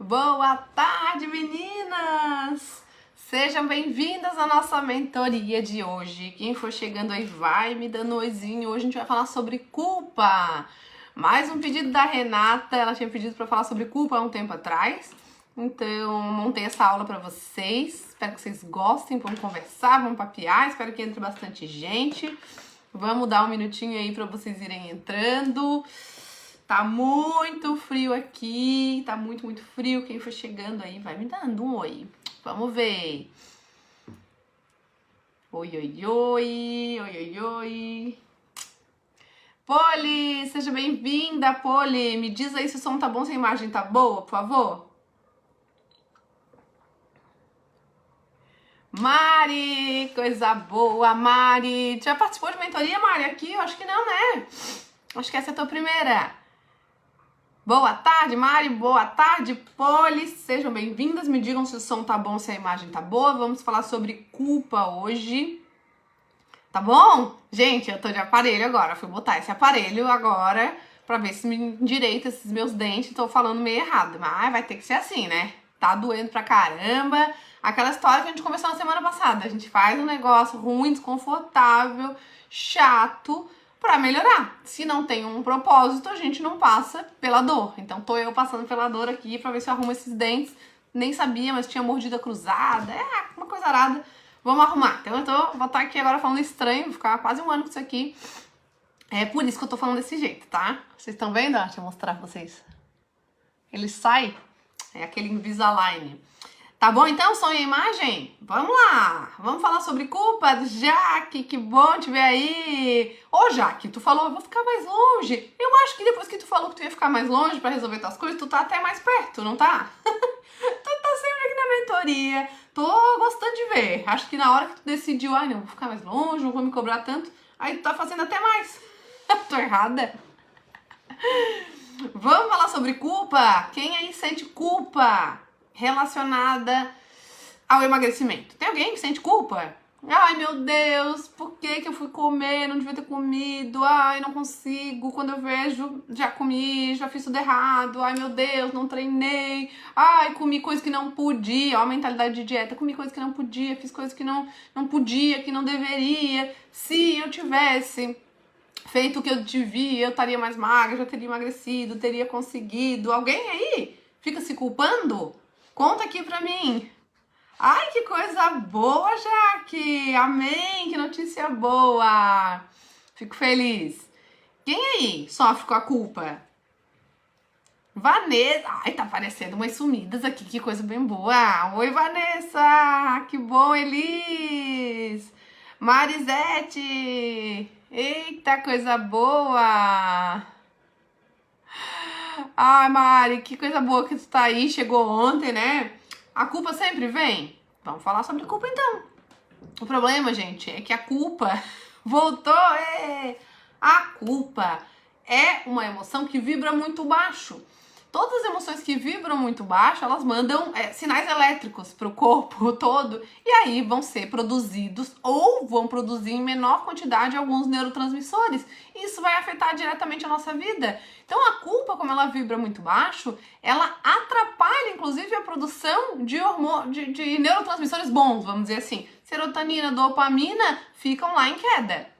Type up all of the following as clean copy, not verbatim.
Boa tarde, meninas! Sejam bem-vindas à nossa mentoria de hoje. Quem for chegando aí vai me dando um oizinho. Hoje a gente vai falar sobre culpa. Mais um pedido da Renata. Ela tinha pedido para falar sobre culpa há um tempo atrás. Então, montei essa aula para vocês. Espero que vocês gostem. Vamos conversar, vamos papear. Espero que entre bastante gente. Vamos dar um minutinho aí para vocês irem entrando. Tá muito frio aqui, tá muito frio. Quem for chegando aí vai me dando um oi. Vamos ver. Oi, oi, oi, oi, oi, oi. Poli, seja bem-vinda, Poli. Me diz aí se o som tá bom, se a imagem tá boa, por favor. Mari, coisa boa, Mari. Já participou de mentoria, Mari, aqui? Eu acho que não, né? Acho que essa é a tua primeira. Boa tarde, Mari. Boa tarde, Poli. Sejam bem-vindas. Me digam se o som tá bom, se a imagem tá boa. Vamos falar sobre culpa hoje. Tá bom? Gente, eu tô de aparelho agora. Fui botar esse aparelho agora pra ver se me endireita esses meus dentes. Tô falando meio errado, mas vai ter que ser assim, né? Tá doendo pra caramba. Aquela história que a gente conversou na semana passada. A gente faz um negócio ruim, desconfortável, chato, pra melhorar. Se não tem um propósito, a gente não passa pela dor. Então tô eu passando pela dor aqui pra ver se eu arrumo esses dentes. Nem sabia, mas tinha mordida cruzada. É, uma coisa arada. Vamos arrumar. Então vou estar aqui agora falando estranho, vou ficar quase um ano com isso aqui. É por isso que eu tô falando desse jeito, tá? Vocês estão vendo? Deixa eu mostrar pra vocês. Ele sai, é aquele Invisalign. Tá bom então, som e imagem? Vamos lá! Vamos falar sobre culpa? Jaque, que bom te ver aí! Ô Jaque, tu falou, eu vou ficar mais longe. Eu acho que depois que tu falou que tu ia ficar mais longe pra resolver tuas coisas, tu tá até mais perto, não tá? Tu tá sempre aqui na mentoria. Tô gostando de ver. Acho que na hora que tu decidiu, ai não, vou ficar mais longe, não vou me cobrar tanto, aí tu tá fazendo até mais. Tô errada? Vamos falar sobre culpa? Quem aí sente culpa relacionada ao emagrecimento? Tem alguém que sente culpa? Ai, meu Deus, por que eu fui comer? Não devia ter comido. Ai, não consigo. Quando eu vejo, já comi, já fiz tudo errado. Ai, meu Deus, não treinei. Ai, comi coisa que não podia. Ó, a mentalidade de dieta. Comi coisa que não podia, fiz coisas que não podia, que não deveria. Se eu tivesse feito o que eu devia, eu estaria mais magra, já teria emagrecido, teria conseguido. Alguém aí fica se culpando? Conta aqui pra mim. Ai, que coisa boa, Jaque! Amém! Que notícia boa! Fico feliz. Quem aí sofre com a culpa? Vanessa! Ai, tá aparecendo umas sumidas aqui, que coisa bem boa! Oi, Vanessa! Que bom, Elis! Marisete! Eita, coisa boa! Ai, Mari, que coisa boa que tu tá aí, chegou ontem, né? A culpa sempre vem? Vamos falar sobre culpa então. O problema, gente, é que a culpa voltou. A culpa é uma emoção que vibra muito baixo. Todas as emoções que vibram muito baixo, elas mandam sinais elétricos para o corpo todo e aí vão ser produzidos ou vão produzir em menor quantidade alguns neurotransmissores. E isso vai afetar diretamente a nossa vida. Então a culpa, como ela vibra muito baixo, ela atrapalha inclusive a produção de neurotransmissores bons, vamos dizer assim. Serotonina, dopamina ficam lá em queda.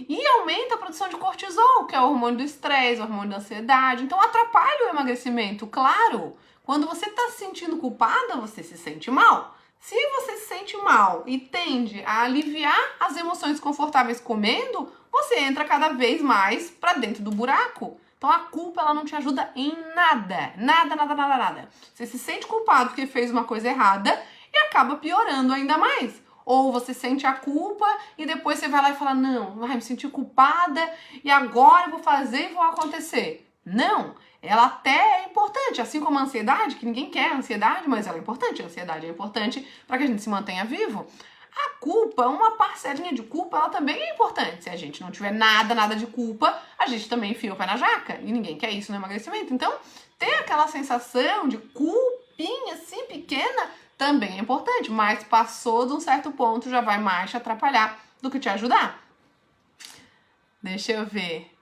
E aumenta a produção de cortisol, que é o hormônio do estresse, o hormônio da ansiedade. Então atrapalha o emagrecimento, claro. Quando você está se sentindo culpada, você se sente mal. Se você se sente mal e tende a aliviar as emoções desconfortáveis comendo, você entra cada vez mais para dentro do buraco. Então a culpa ela não te ajuda em nada. Nada. Você se sente culpado porque fez uma coisa errada e acaba piorando ainda mais. Ou você sente a culpa e depois você vai lá e fala, não, me senti culpada e agora eu vou fazer e vou acontecer. Não, ela até é importante, assim como a ansiedade, que ninguém quer a ansiedade, mas ela é importante. A ansiedade é importante para que a gente se mantenha vivo. A culpa, uma parcelinha de culpa, ela também é importante. Se a gente não tiver nada de culpa, a gente também enfia o pé na jaca. E ninguém quer isso no emagrecimento. Então, ter aquela sensação de culpinha assim pequena também é importante, mas passou de um certo ponto, já vai mais te atrapalhar do que te ajudar. Deixa eu ver.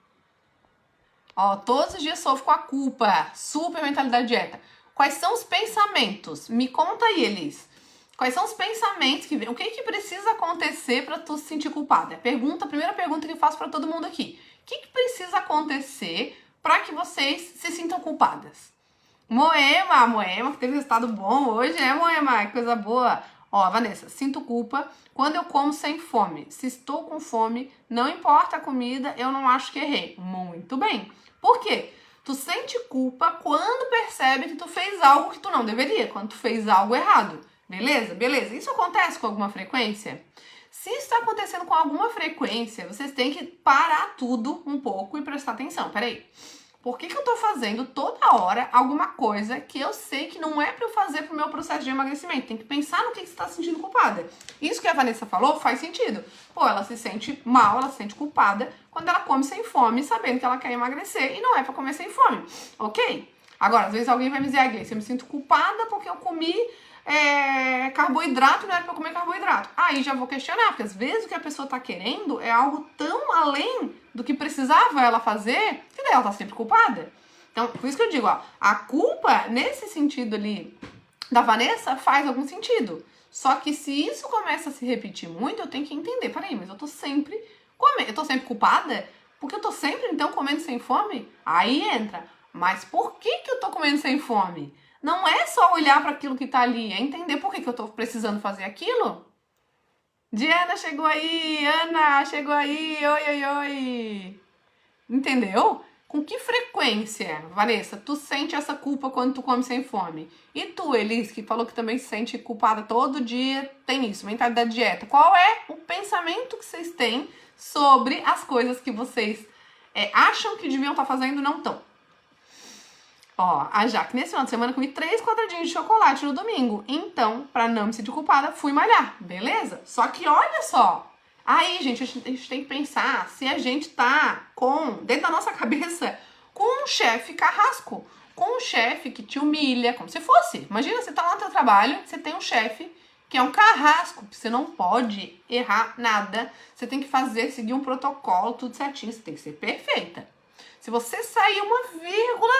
Ó, todos os dias sofro com a culpa. Super mentalidade dieta. Quais são os pensamentos? Me conta aí, Elis. Quais são os pensamentos que vem? O que precisa acontecer para tu se sentir culpada? A primeira pergunta que eu faço para todo mundo aqui. O que precisa acontecer para que vocês se sintam culpadas? Moema, que teve resultado bom hoje, né, Moema? Que coisa boa. Ó, Vanessa, sinto culpa quando eu como sem fome. Se estou com fome, não importa a comida, eu não acho que errei. Muito bem. Por quê? Tu sente culpa quando percebe que tu fez algo que tu não deveria, quando tu fez algo errado. Beleza? Beleza. Isso acontece com alguma frequência? Se isso está acontecendo com alguma frequência, vocês têm que parar tudo um pouco e prestar atenção. Peraí. Por que eu tô fazendo toda hora alguma coisa que eu sei que não é pra eu fazer pro meu processo de emagrecimento? Tem que pensar no que você tá se sentindo culpada. Isso que a Vanessa falou faz sentido. Pô, ela se sente mal, ela se sente culpada quando ela come sem fome, sabendo que ela quer emagrecer e não é pra comer sem fome. Ok? Agora, às vezes alguém vai me dizer, Grace, eu me sinto culpada porque eu comi carboidrato, não era pra eu comer carboidrato. Aí já vou questionar, porque às vezes o que a pessoa tá querendo é algo tão além do que precisava ela fazer, que daí ela tá sempre culpada. Então, por isso que eu digo, ó, a culpa, nesse sentido ali da Vanessa, faz algum sentido. Só que se isso começa a se repetir muito, eu tenho que entender, peraí, mas eu tô sempre comendo, eu tô sempre culpada? Porque eu tô sempre, então, comendo sem fome? Aí entra, mas por que eu tô comendo sem fome? Não é só olhar para aquilo que tá ali, é entender por que eu tô precisando fazer aquilo. Diana chegou aí, Ana chegou aí, oi. Entendeu? Com que frequência, Vanessa, tu sente essa culpa quando tu come sem fome? E tu, Elis, que falou que também se sente culpada todo dia, tem isso, mentalidade da dieta. Qual é o pensamento que vocês têm sobre as coisas que vocês acham que deviam estar fazendo e não estão? Ó, a Jaque, nesse final de semana comi 3 quadradinhos de chocolate no domingo. Então, pra não me sentir culpada, fui malhar, beleza? Só que olha só. Aí, gente, a gente tem que pensar se a gente tá dentro da nossa cabeça, com um chefe carrasco. Com um chefe que te humilha, como se fosse. Imagina, você tá lá no teu trabalho, você tem um chefe que é um carrasco. Você não pode errar nada. Você tem que seguir um protocolo, tudo certinho. Você tem que ser perfeita. Se você sair uma vírgula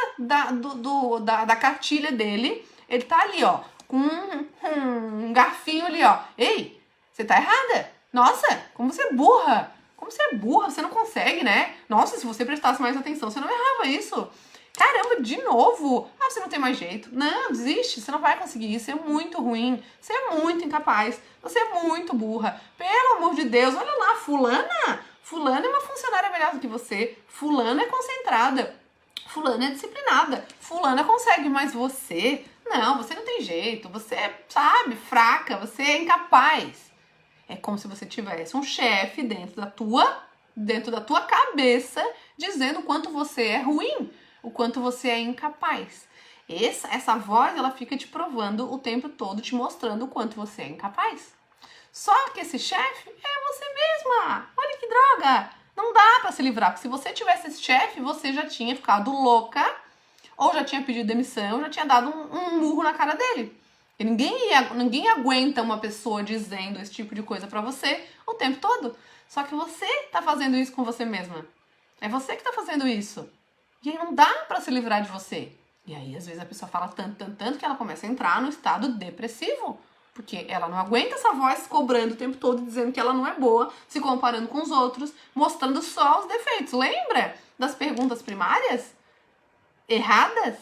da cartilha dele, ele tá ali, ó, com um garfinho ali, ó. Ei, você tá errada. Nossa, como você é burra. Como você é burra, você não consegue, né? Nossa, se você prestasse mais atenção, você não errava isso. Caramba, de novo. Ah, você não tem mais jeito. Não, desiste, você não vai conseguir. Isso é muito ruim. Você é muito incapaz. Você é muito burra. Pelo amor de Deus, olha lá, Fulana é uma funcionária melhor do que você. Fulana é concentrada. Fulana é disciplinada. Fulana consegue, mas você... Não, você não tem jeito. Você é, sabe, fraca. Você é incapaz. É como se você tivesse um chefe dentro da tua cabeça dizendo o quanto você é ruim, o quanto você é incapaz. Essa voz, ela fica te provando o tempo todo, te mostrando o quanto você é incapaz. Só que esse chefe é você mesma. Olha que droga. Não dá pra se livrar, porque se você tivesse esse chefe, você já tinha ficado louca, ou já tinha pedido demissão, já tinha dado um murro na cara dele. E ninguém aguenta uma pessoa dizendo esse tipo de coisa pra você o tempo todo. Só que você tá fazendo isso com você mesma. É você que tá fazendo isso. E aí não dá pra se livrar de você. E aí, às vezes, a pessoa fala tanto que ela começa a entrar no estado depressivo. Porque ela não aguenta essa voz cobrando o tempo todo, dizendo que ela não é boa, se comparando com os outros, mostrando só os defeitos. Lembra das perguntas primárias? Erradas?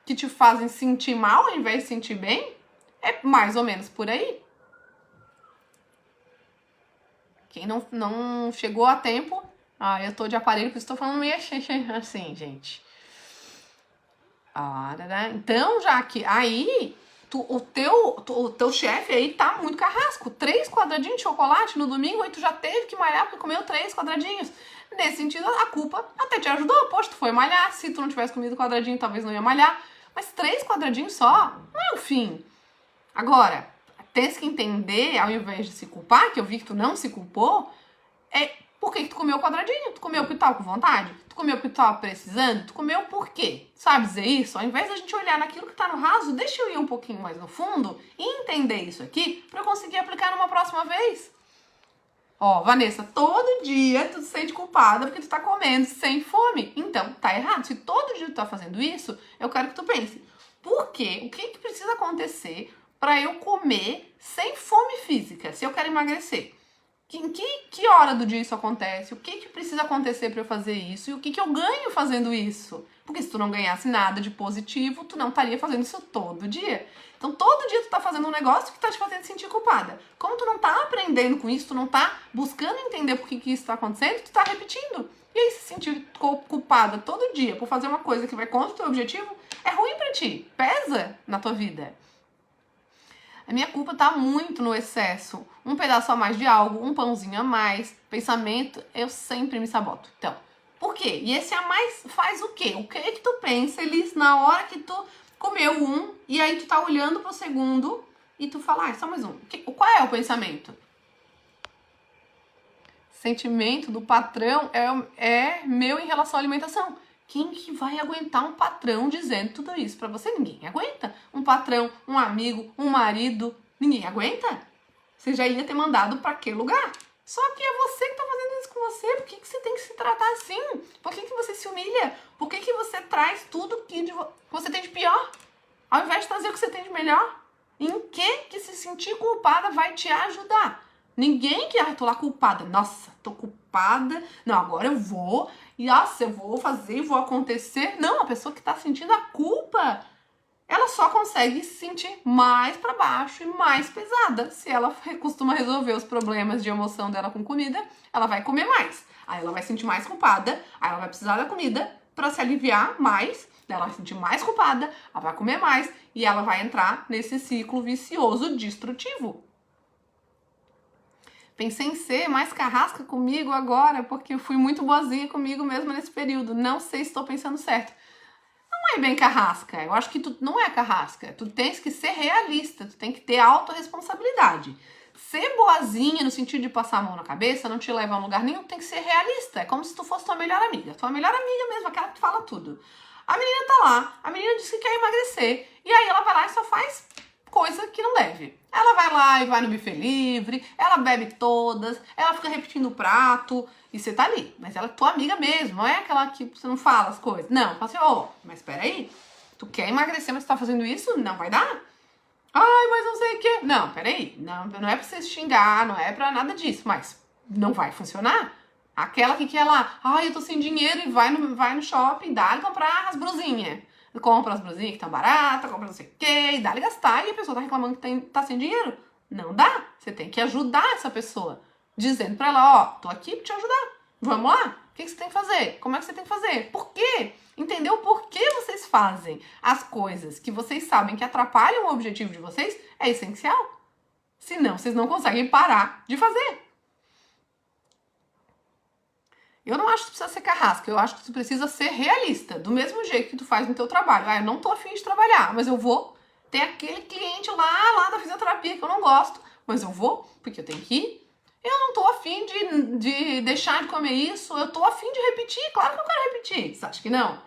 Que te fazem sentir mal ao invés de sentir bem? É mais ou menos por aí. Quem não chegou a tempo... eu tô de aparelho, porque estou falando meio assim, gente. Então, já que aí... O teu chefe aí tá muito carrasco. 3 quadradinhos de chocolate no domingo, aí tu já teve que malhar porque comeu 3 quadradinhos. Nesse sentido, a culpa até te ajudou. Poxa, tu foi malhar. Se tu não tivesse comido quadradinho, talvez não ia malhar. Mas 3 quadradinhos só não é o fim. Agora, tens que entender, ao invés de se culpar, que eu vi que tu não se culpou, por que tu comeu o quadradinho? Tu comeu porque tu tava com vontade? Tu comeu porque tu tava precisando? Tu comeu por quê? Sabe dizer isso? Ao invés da gente olhar naquilo que tá no raso, deixa eu ir um pouquinho mais no fundo e entender isso aqui pra eu conseguir aplicar numa próxima vez. Ó, Vanessa, todo dia tu se sente culpada porque tu tá comendo sem fome. Então, tá errado. Se todo dia tu tá fazendo isso, eu quero que tu pense, Por quê? O que precisa acontecer para eu comer sem fome física, se eu quero emagrecer? Em que hora do dia isso acontece? O que precisa acontecer para eu fazer isso? E o que eu ganho fazendo isso? Porque se tu não ganhasse nada de positivo, tu não estaria fazendo isso todo dia. Então, todo dia tu tá fazendo um negócio que tá te fazendo sentir culpada. Como tu não tá aprendendo com isso, tu não tá buscando entender por que isso tá acontecendo, tu tá repetindo. E aí, se sentir culpada todo dia por fazer uma coisa que vai contra o teu objetivo, é ruim pra ti. Pesa na tua vida. A minha culpa tá muito no excesso. Um pedaço a mais de algo, um pãozinho a mais, pensamento, eu sempre me saboto. Então, por quê? E esse a mais faz o quê? O que é que tu pensa, Elis, na hora que tu comeu um, e aí tu tá olhando pro segundo e tu fala, só mais um. Qual é o pensamento? Sentimento do patrão é meu em relação à alimentação. Quem que vai aguentar um patrão dizendo tudo isso pra você? Ninguém aguenta. Um patrão, um amigo, um marido, ninguém aguenta. Você já ia ter mandado pra aquele lugar. Só que é você que tá fazendo isso com você. Por que você tem que se tratar assim? Por que você se humilha? Por que você traz tudo que você tem de pior? Ao invés de trazer o que você tem de melhor? Em que se sentir culpada vai te ajudar? Ninguém que, tô lá culpada. Nossa, tô culpada. Não, agora eu vou. E, nossa, eu vou fazer, vou acontecer. Não, a pessoa que tá sentindo a culpa, ela só consegue se sentir mais pra baixo e mais pesada. Se ela costuma resolver os problemas de emoção dela com comida, ela vai comer mais. Aí ela vai se sentir mais culpada, aí ela vai precisar da comida pra se aliviar mais, daí ela vai se sentir mais culpada, ela vai comer mais e ela vai entrar nesse ciclo vicioso destrutivo. Pensei em ser mais carrasca comigo agora, porque eu fui muito boazinha comigo mesmo nesse período. Não sei se estou pensando certo. Não é bem carrasca. Eu acho que tu não é carrasca. Tu tens que ser realista. Tu tem que ter autorresponsabilidade. Ser boazinha no sentido de passar a mão na cabeça não te leva a um lugar nenhum. Tem que ser realista. É como se tu fosse tua melhor amiga. Tua melhor amiga mesmo, aquela que tu fala tudo. A menina tá lá. A menina diz que quer emagrecer. E aí ela vai lá e só faz coisa que não deve. Ela vai lá e vai no buffet livre, ela bebe todas, ela fica repetindo o prato, e você tá ali. Mas ela é tua amiga mesmo, não é aquela que você não fala as coisas. Não, fala assim, mas peraí, tu quer emagrecer, mas tu tá fazendo isso? Não vai dar? Ai, mas não sei o quê. Não, peraí, não é pra você se xingar, não é pra nada disso, mas não vai funcionar. Aquela que quer lá, eu tô sem dinheiro e vai no shopping, dá-lhe comprar as brusinhas. Compra as brusinhas que estão baratas, compra não sei o quê, e dá-lhe gastar, e a pessoa tá reclamando que tá sem dinheiro. Não dá. Você tem que ajudar essa pessoa. Dizendo pra ela, tô aqui pra te ajudar. Vamos lá? O que você tem que fazer? Como é que você tem que fazer? Por quê? Entender o porquê vocês fazem as coisas que vocês sabem que atrapalham o objetivo de vocês é essencial. Senão, vocês não conseguem parar de fazer. Eu não acho que tu precisa ser carrasca, eu acho que tu precisa ser realista, do mesmo jeito que tu faz no teu trabalho. Eu não tô afim de trabalhar, mas eu vou. Tem aquele cliente lá da fisioterapia que eu não gosto, mas eu vou, porque eu tenho que ir. Eu não tô afim de deixar de comer isso, eu tô afim de repetir, claro que eu quero repetir. Você acha que não?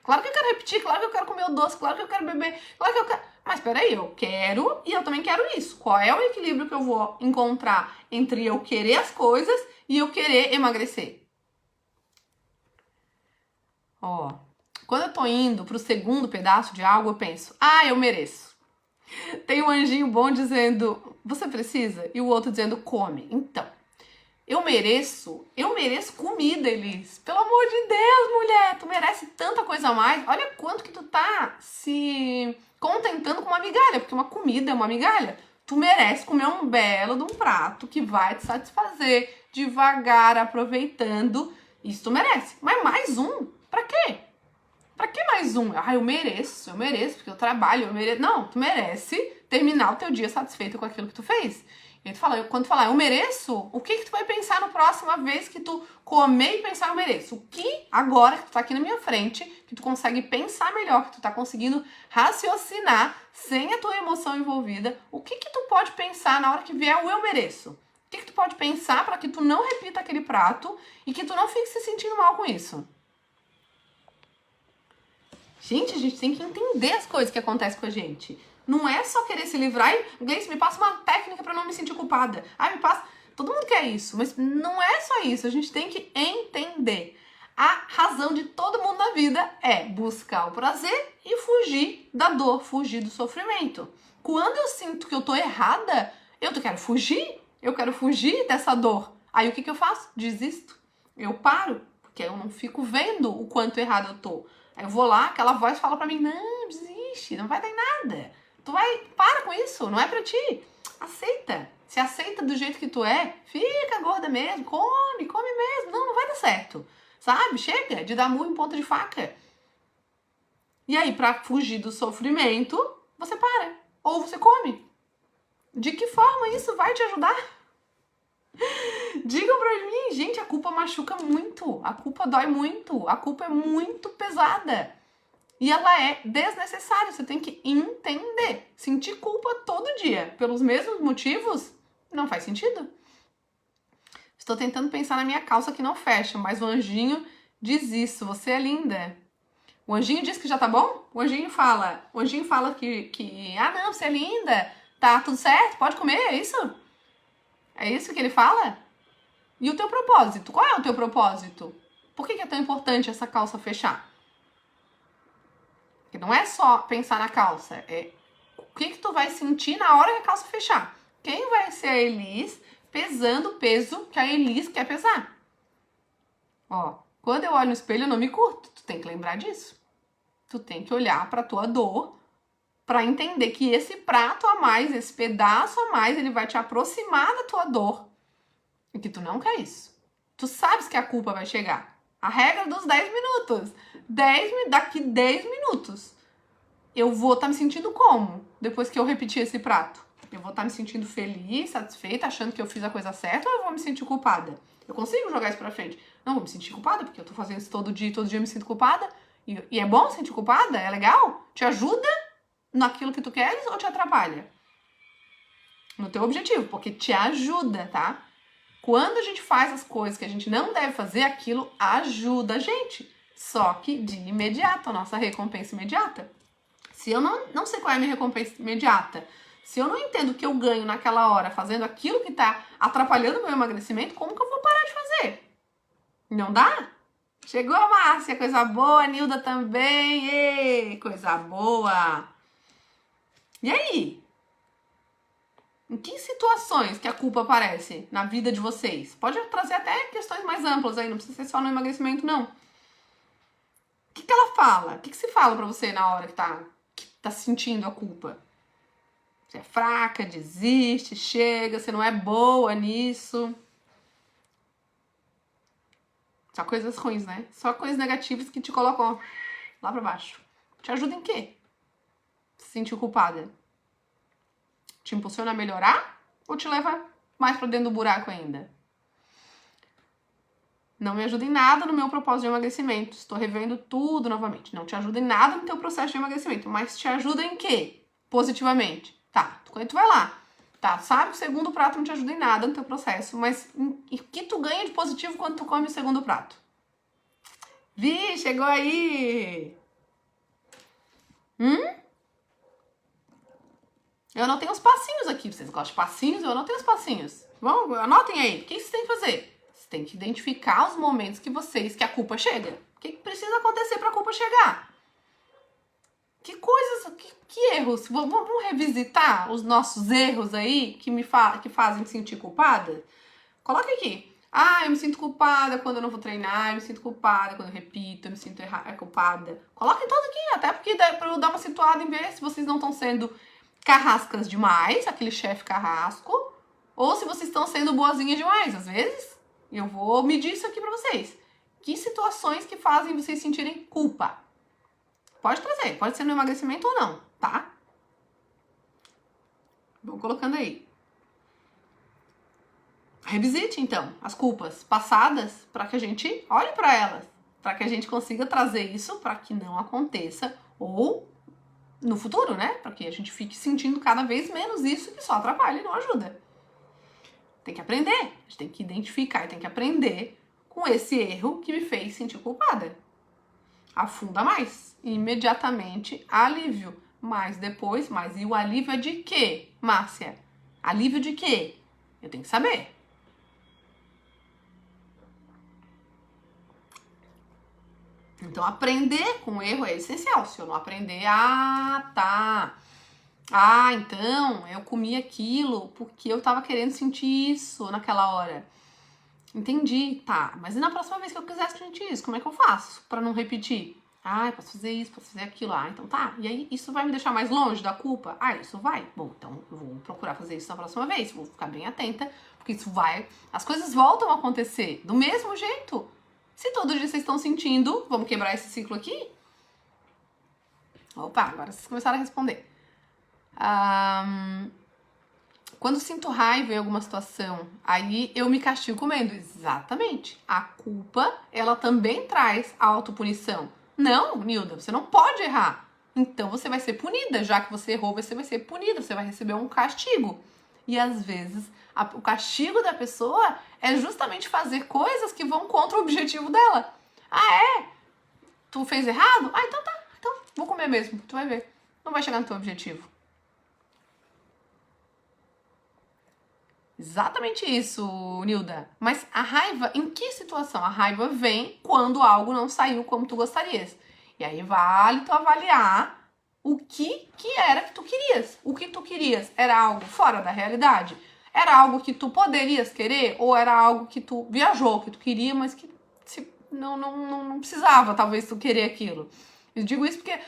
Claro que eu quero repetir, claro que eu quero comer o doce, claro que eu quero beber, claro que eu quero... Mas peraí, eu quero e eu também quero isso. Qual é o equilíbrio que eu vou encontrar entre eu querer as coisas e eu querer emagrecer? Quando eu tô indo pro segundo pedaço de algo, eu penso, eu mereço. Tem um anjinho bom dizendo, você precisa? E o outro dizendo, come. Então, eu mereço comida, Elis. Pelo amor de Deus, mulher, tu merece tanta coisa a mais. Olha quanto que tu tá se contentando com uma migalha, porque uma comida é uma migalha. Tu merece comer um belo de um prato que vai te satisfazer, devagar, aproveitando. Isso tu merece. Mas mais um? Pra quê? Pra que mais um? Eu mereço, porque eu trabalho, eu mereço. Não, tu merece terminar o teu dia satisfeito com aquilo que tu fez. E aí quando tu falar, eu mereço, o que tu vai pensar na próxima vez que tu comer e pensar, eu mereço? O que agora que tu tá aqui na minha frente, que tu consegue pensar melhor, que tu tá conseguindo raciocinar sem a tua emoção envolvida, o que tu pode pensar na hora que vier o eu mereço? O que tu pode pensar para que tu não repita aquele prato e que tu não fique se sentindo mal com isso? Gente, a gente tem que entender as coisas que acontecem com a gente. Não é só querer se livrar e, Gleice, me passa uma técnica pra não me sentir culpada. Me passa... Todo mundo quer isso, mas não é só isso. A gente tem que entender. A razão de todo mundo na vida é buscar o prazer e fugir da dor, fugir do sofrimento. Quando eu sinto que eu tô errada, eu quero fugir dessa dor. Aí o que eu faço? Desisto. Eu paro, porque eu não fico vendo o quanto errado eu tô. Aí eu vou lá, aquela voz fala pra mim, não, desiste, não vai dar em nada. Para com isso, não é pra ti. Aceita. Se aceita do jeito que tu é, fica gorda mesmo, come mesmo. Não vai dar certo. Sabe? Chega de dar murro em ponta de faca. E aí, pra fugir do sofrimento, você para. Ou você come. De que forma isso vai te ajudar? Digam pra mim, gente, a culpa machuca muito. A culpa dói muito. A culpa é muito pesada. E ela é desnecessária. Você tem que entender. Sentir culpa todo dia pelos mesmos motivos não faz sentido. Estou tentando pensar na minha calça que não fecha, mas o anjinho diz isso. Você é linda. O anjinho diz que já tá bom? O anjinho fala que não, você é linda. Tá tudo certo, pode comer, é isso? É isso que ele fala? E o teu propósito? Qual é o teu propósito? Por que é tão importante essa calça fechar? Porque não é só pensar na calça, é o que tu vai sentir na hora que a calça fechar. Quem vai ser a Elis pesando o peso que a Elis quer pesar? Ó, quando eu olho no espelho eu não me curto, tu tem que lembrar disso. Tu tem que olhar pra tua dor pra entender que esse prato a mais, esse pedaço a mais, ele vai te aproximar da tua dor. E que tu não quer isso. Tu sabes que a culpa vai chegar. A regra dos 10 minutos. Daqui 10 minutos. Eu vou estar me sentindo como? Depois que eu repetir esse prato? Eu vou estar me sentindo feliz, satisfeita, achando que eu fiz a coisa certa, ou eu vou me sentir culpada? Eu consigo jogar isso pra frente. Não vou me sentir culpada, porque eu tô fazendo isso todo dia eu me sinto culpada. E é bom sentir culpada? É legal? Te ajuda naquilo que tu queres ou te atrapalha? No teu objetivo, porque te ajuda, tá? Quando a gente faz as coisas que a gente não deve fazer, aquilo ajuda a gente. Só que de imediato, a nossa recompensa imediata. Se eu não sei qual é a minha recompensa imediata, se eu não entendo o que eu ganho naquela hora fazendo aquilo que tá atrapalhando o meu emagrecimento, como que eu vou parar de fazer? Não dá? Chegou a Márcia, coisa boa, a Nilda também, ei, coisa boa. E aí? Em que situações que a culpa aparece na vida de vocês? Pode trazer até questões mais amplas aí, não precisa ser só no emagrecimento, não. O que ela fala? O que se fala pra você na hora que tá sentindo a culpa? Você é fraca, desiste, chega, você não é boa nisso. Só coisas ruins, né? Só coisas negativas que te colocam lá pra baixo. Te ajuda em quê? Se sentir culpada? Te impulsiona a melhorar ou te leva mais pra dentro do buraco ainda? Não me ajuda em nada no meu propósito de emagrecimento. Estou revendo tudo novamente. Não te ajuda em nada no teu processo de emagrecimento. Mas te ajuda em quê? Positivamente. Tá, quando tu vai lá. Tá, sabe que o segundo prato não te ajuda em nada no teu processo. Mas o que tu ganha de positivo quando tu come o segundo prato? Vi, chegou aí! Eu anotei uns passinhos aqui. Vocês gostam de passinhos? Eu anotei os passinhos. Vamos, anotem aí. O que vocês têm que fazer? Você tem que identificar os momentos que a culpa chega. O que precisa acontecer para a culpa chegar? Que coisas, que erros? Vamos revisitar os nossos erros aí que fazem me sentir culpada? Coloca aqui. Eu me sinto culpada quando eu não vou treinar, eu me sinto culpada quando eu repito, eu me sinto culpada. Coloquem tudo aqui, até porque dá pra eu dar uma situada em ver se vocês não estão sendo carrascas demais, aquele chefe carrasco, ou se vocês estão sendo boazinhas demais. Às vezes, eu vou medir isso aqui pra vocês. Que situações que fazem vocês sentirem culpa? Pode trazer, pode ser no emagrecimento ou não, tá? Vou colocando aí. Revisite, então, as culpas passadas para que a gente olhe para elas, para que a gente consiga trazer isso para que não aconteça ou no futuro, né? Para que a gente fique sentindo cada vez menos isso que só atrapalha e não ajuda. Tem que aprender, a gente tem que identificar e tem que aprender com esse erro que me fez sentir culpada. Afunda mais, imediatamente alívio, mas depois mais. E o alívio é de quê, Márcia? Alívio de quê? Eu tenho que saber. Então, aprender com o erro é essencial. Se eu não aprender, tá. Então, eu comi aquilo porque eu tava querendo sentir isso naquela hora. Entendi, tá. Mas e na próxima vez que eu quisesse sentir isso, como é que eu faço pra não repetir? Eu posso fazer isso, posso fazer aquilo. Então tá. E aí, isso vai me deixar mais longe da culpa? Isso vai. Bom, então eu vou procurar fazer isso na próxima vez. Vou ficar bem atenta, porque isso vai... As coisas voltam a acontecer do mesmo jeito. Se todo dia vocês estão sentindo, vamos quebrar esse ciclo aqui? Opa, agora vocês começaram a responder. Quando sinto raiva em alguma situação, aí eu me castigo comendo. Exatamente. A culpa, ela também traz autopunição. Não, Nilda, você não pode errar. Então você vai ser punida. Já que você errou, você vai ser punida. Você vai receber um castigo. E às vezes, o castigo da pessoa é justamente fazer coisas que vão contra o objetivo dela. Tu fez errado? Então tá. Então vou comer mesmo. Tu vai ver. Não vai chegar no teu objetivo. Exatamente isso, Nilda. Mas a raiva, em que situação? A raiva vem quando algo não saiu como tu gostarias. E aí vale tu avaliar o que era que tu querias. O que tu querias era algo fora da realidade? Era algo que tu poderias querer? Ou era algo que tu viajou, que tu queria, mas que não precisava, talvez, tu querer aquilo? Eu digo isso porque,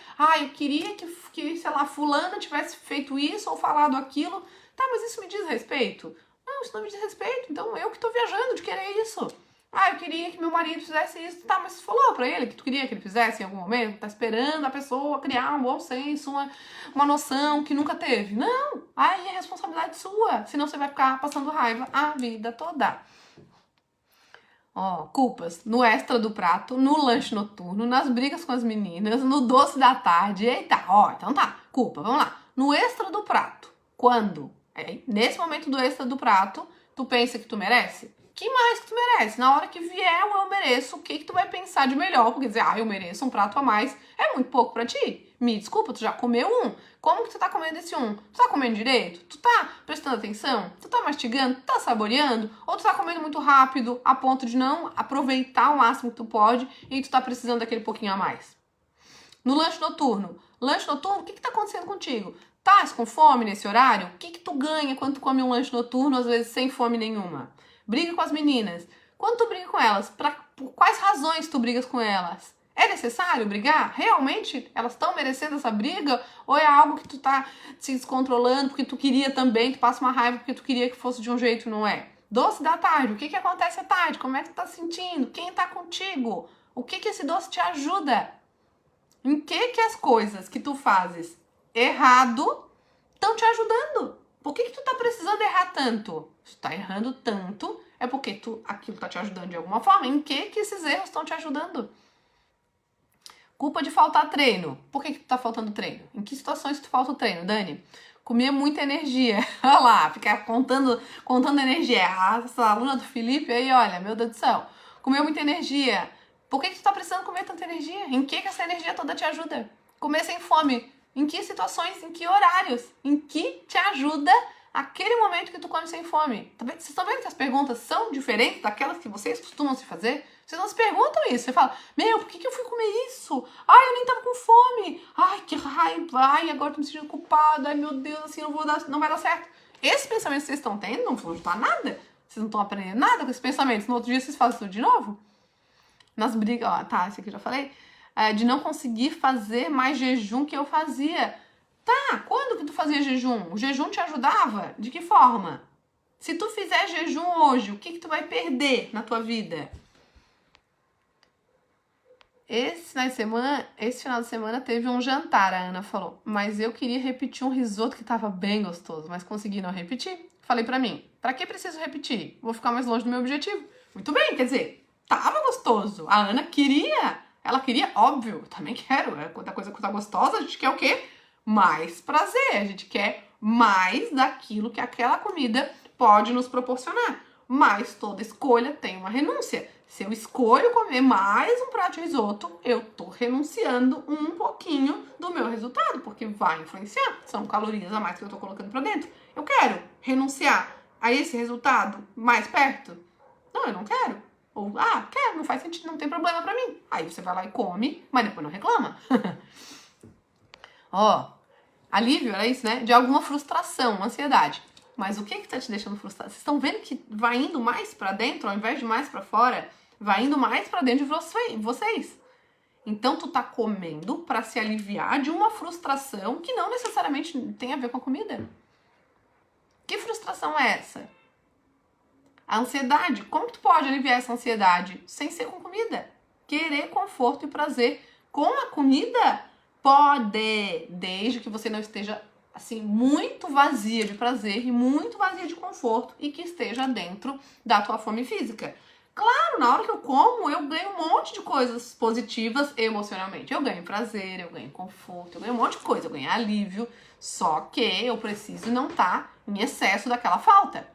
eu queria que, sei lá, fulana tivesse feito isso ou falado aquilo. Tá, mas isso me diz respeito? Não, isso não me diz respeito, então eu que tô viajando de querer isso. Eu queria que meu marido fizesse isso. Tá, mas você falou pra ele que tu queria que ele fizesse em algum momento? Tá esperando a pessoa criar um bom senso, uma noção que nunca teve. Não, aí é responsabilidade sua, senão você vai ficar passando raiva a vida toda. Culpas no extra do prato, no lanche noturno, nas brigas com as meninas, no doce da tarde. Eita, então tá, culpa, vamos lá. No extra do prato, quando? Nesse momento do extra do prato, tu pensa que tu merece? Que mais que tu merece? Na hora que vier o eu mereço, o que tu vai pensar de melhor? Porque dizer, eu mereço um prato a mais, é muito pouco pra ti. Me desculpa, tu já comeu um. Como que tu tá comendo esse um? Tu tá comendo direito? Tu tá prestando atenção? Tu tá mastigando? Tu tá saboreando? Ou tu tá comendo muito rápido, a ponto de não aproveitar o máximo que tu pode e tu tá precisando daquele pouquinho a mais? No lanche noturno. Lanche noturno, o que tá acontecendo contigo? Tás com fome nesse horário? O que tu ganha quando tu come um lanche noturno, às vezes sem fome nenhuma? Briga com as meninas. Quando tu briga com elas, por quais razões tu brigas com elas? É necessário brigar? Realmente elas estão merecendo essa briga? Ou é algo que tu tá se descontrolando porque tu queria também, tu passa uma raiva porque tu queria que fosse de um jeito e não é? Doce da tarde, o que acontece à tarde? Como é que tu tá sentindo? Quem tá contigo? O que esse doce te ajuda? Em que as coisas que tu fazes errado estão te ajudando? Por que tu tá precisando errar tanto? Se tu tá errando tanto, é porque aquilo tá te ajudando de alguma forma. Em que esses erros estão te ajudando? Culpa de faltar treino. Por que tu tá faltando treino? Em que situações tu falta o treino, Dani? Comer muita energia. Olha lá, ficar contando energia. Essa aluna do Felipe aí, olha, meu Deus do céu. Comeu muita energia. Por que tu tá precisando comer tanta energia? Em que essa energia toda te ajuda? Comer sem fome. Em que situações, em que horários? Em que te ajuda aquele momento que tu come sem fome? Vocês estão vendo que as perguntas são diferentes daquelas que vocês costumam se fazer? Vocês não se perguntam isso. Você fala, por que eu fui comer isso? Eu nem tava com fome. Que raiva. Agora tô me sentindo culpada. Meu Deus, assim, não vai dar certo. Esses pensamentos que vocês estão tendo não vão ajudar nada. Vocês não estão aprendendo nada com esses pensamentos. No outro dia vocês fazem tudo de novo. Nas brigas, esse aqui eu já falei. De não conseguir fazer mais jejum que eu fazia. Tá, quando que tu fazia jejum? O jejum te ajudava? De que forma? Se tu fizer jejum hoje, o que tu vai perder na tua vida? Esse final de semana teve um jantar, a Ana falou. Mas eu queria repetir um risoto que tava bem gostoso, mas consegui não repetir. Falei pra mim, pra que preciso repetir? Vou ficar mais longe do meu objetivo. Muito bem, quer dizer, tava gostoso. A Ana queria, ela queria, óbvio, eu também quero. Quando a coisa tá gostosa, a gente quer o quê? Mais prazer, a gente quer mais daquilo que aquela comida pode nos proporcionar. Mas toda escolha tem uma renúncia. Se eu escolho comer mais um prato de risoto, eu tô renunciando um pouquinho do meu resultado, porque vai influenciar. São calorias a mais que eu tô colocando pra dentro. Eu quero renunciar a esse resultado mais perto? Não, eu não quero. Ou, quer, não faz sentido, não tem problema pra mim. Aí você vai lá e come, mas depois não reclama. Alívio, era isso, né? De alguma frustração, ansiedade. Mas o que tá te deixando frustrado? Vocês estão vendo que vai indo mais pra dentro, ao invés de mais pra fora? Vai indo mais pra dentro de vocês. Então, tu tá comendo pra se aliviar de uma frustração que não necessariamente tem a ver com a comida. Que frustração é essa? A ansiedade. Como tu pode aliviar essa ansiedade? Sem ser com comida. Querer conforto e prazer com a comida? Pode, desde que você não esteja assim muito vazia de prazer e muito vazia de conforto e que esteja dentro da tua fome física. Claro, na hora que eu como, eu ganho um monte de coisas positivas emocionalmente. Eu ganho prazer, eu ganho conforto, eu ganho um monte de coisa, eu ganho alívio. Só que eu preciso não estar em excesso daquela falta.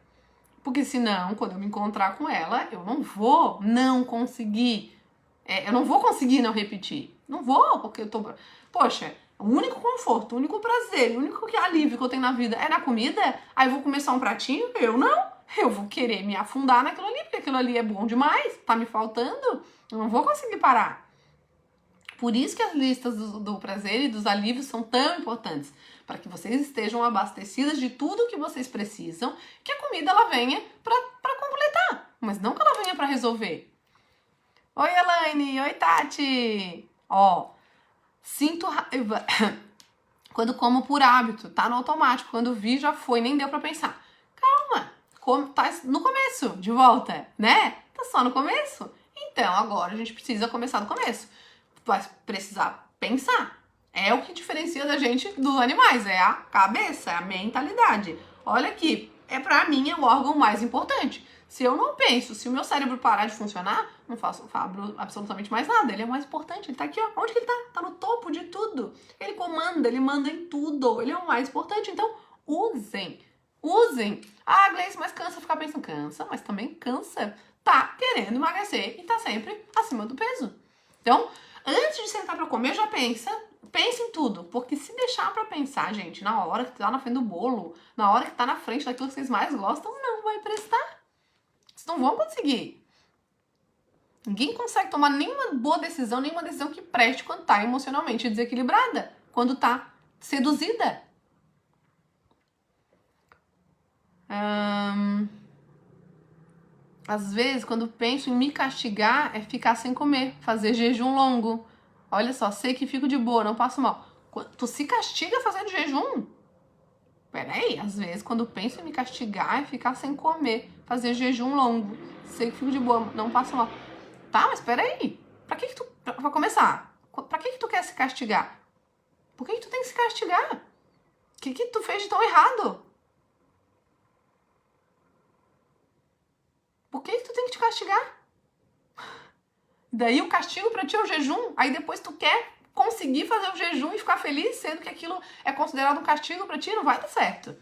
Porque senão, quando eu me encontrar com ela, eu não vou não conseguir. Eu não vou conseguir não repetir. Não vou, porque eu tô... Poxa, o único conforto, o único prazer, o único alívio que eu tenho na vida é na comida. Aí eu vou comer só um pratinho? Eu não. Eu vou querer me afundar naquilo ali, porque aquilo ali é bom demais, tá me faltando. Eu não vou conseguir parar. Por isso que as listas do prazer e dos alívios são tão importantes. Para que vocês estejam abastecidas de tudo que vocês precisam, que a comida ela venha para completar, mas não que ela venha para resolver. Oi, Elaine! Oi, Tati! Sinto raiva quando como por hábito, tá no automático. Quando vi, já foi, nem deu para pensar. Calma, tá no começo, de volta, né? Tá só no começo. Então, agora a gente precisa começar do começo. Vai precisar pensar. É o que diferencia da gente dos animais, é a cabeça, é a mentalidade. Olha aqui, pra mim é o órgão mais importante. Se eu não penso, se o meu cérebro parar de funcionar, não faço absolutamente mais nada. Ele é o mais importante, ele tá aqui, ó. Onde que ele tá? Tá no topo de tudo. Ele comanda, ele manda em tudo. Ele é o mais importante, então usem. Usem. Gleice, mas cansa ficar pensando. Cansa, mas também cansa. Tá querendo emagrecer e tá sempre acima do peso. Então, antes de sentar pra comer, já pensa em tudo, porque se deixar pra pensar, gente, na hora que tá na frente do bolo, na hora que tá na frente daquilo que vocês mais gostam, não vai prestar. Vocês não vão conseguir. Ninguém consegue tomar nenhuma boa decisão, nenhuma decisão que preste quando tá emocionalmente desequilibrada, quando tá seduzida. Às vezes, quando penso em me castigar, é ficar sem comer, fazer jejum longo. Olha só, sei que fico de boa, não passo mal. Tu se castiga fazendo jejum? Peraí, às vezes, quando penso em me castigar, é ficar sem comer, fazer jejum longo. Sei que fico de boa, não passo mal. Tá, mas peraí. Pra começar, pra que tu quer se castigar? Por que tu tem que se castigar? O que tu fez de tão errado? Por que tu tem que te castigar? Daí o castigo pra ti é o jejum, aí depois tu quer conseguir fazer o jejum e ficar feliz, sendo que aquilo é considerado um castigo pra ti, não vai dar certo.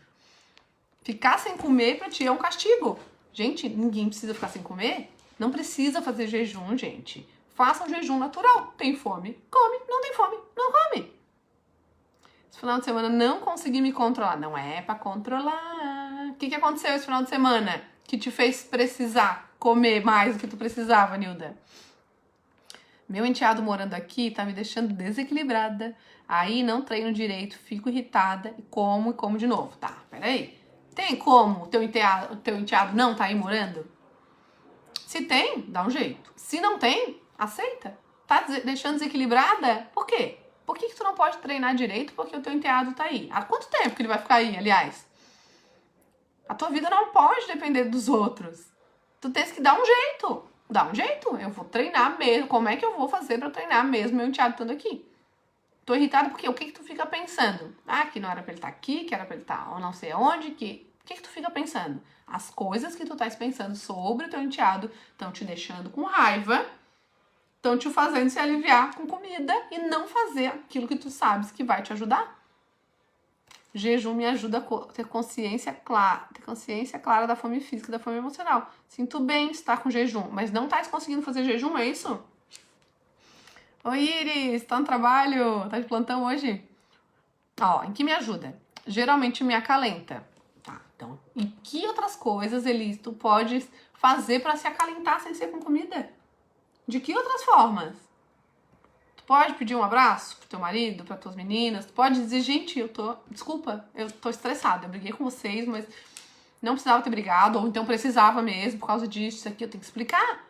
Ficar sem comer pra ti é um castigo. Gente, ninguém precisa ficar sem comer. Não precisa fazer jejum, gente. Faça um jejum natural. Tem fome, come. Não tem fome, não come. Esse final de semana não consegui me controlar. Não é pra controlar. O que aconteceu esse final de semana que te fez precisar comer mais do que tu precisava, Nilda? Meu enteado morando aqui tá me deixando desequilibrada. Aí não treino direito, fico irritada e como de novo. Tá, peraí. Tem como o teu enteado não tá aí morando? Se tem, dá um jeito. Se não tem, aceita. Tá deixando desequilibrada? Por quê? Por que tu não pode treinar direito porque o teu enteado tá aí? Há quanto tempo que ele vai ficar aí, aliás? A tua vida não pode depender dos outros. Tu tens que dar um jeito. Dá um jeito. Eu vou treinar mesmo. Como é que eu vou fazer pra treinar mesmo meu enteado estando aqui? Tô irritada porque o que tu fica pensando? Que não era pra ele estar aqui, que era pra ele estar ou não sei aonde, que... O que tu fica pensando? As coisas que tu estás pensando sobre o teu enteado estão te deixando com raiva, estão te fazendo se aliviar com comida e não fazer aquilo que tu sabes que vai te ajudar. Jejum me ajuda a ter consciência clara da fome física e da fome emocional. Sinto bem estar com jejum, mas não estás conseguindo fazer jejum, é isso? Oi, Iris, tá no trabalho? Tá de plantão hoje? Em que me ajuda? Geralmente me acalenta. Tá, então, e que outras coisas, Elis, tu pode fazer pra se acalentar sem ser com comida? De que outras formas? Tu pode pedir um abraço pro teu marido, para tuas meninas, tu pode dizer, gente, desculpa, eu tô estressada, eu briguei com vocês, mas não precisava ter brigado, ou então precisava mesmo, por causa disso, isso aqui, eu tenho que explicar.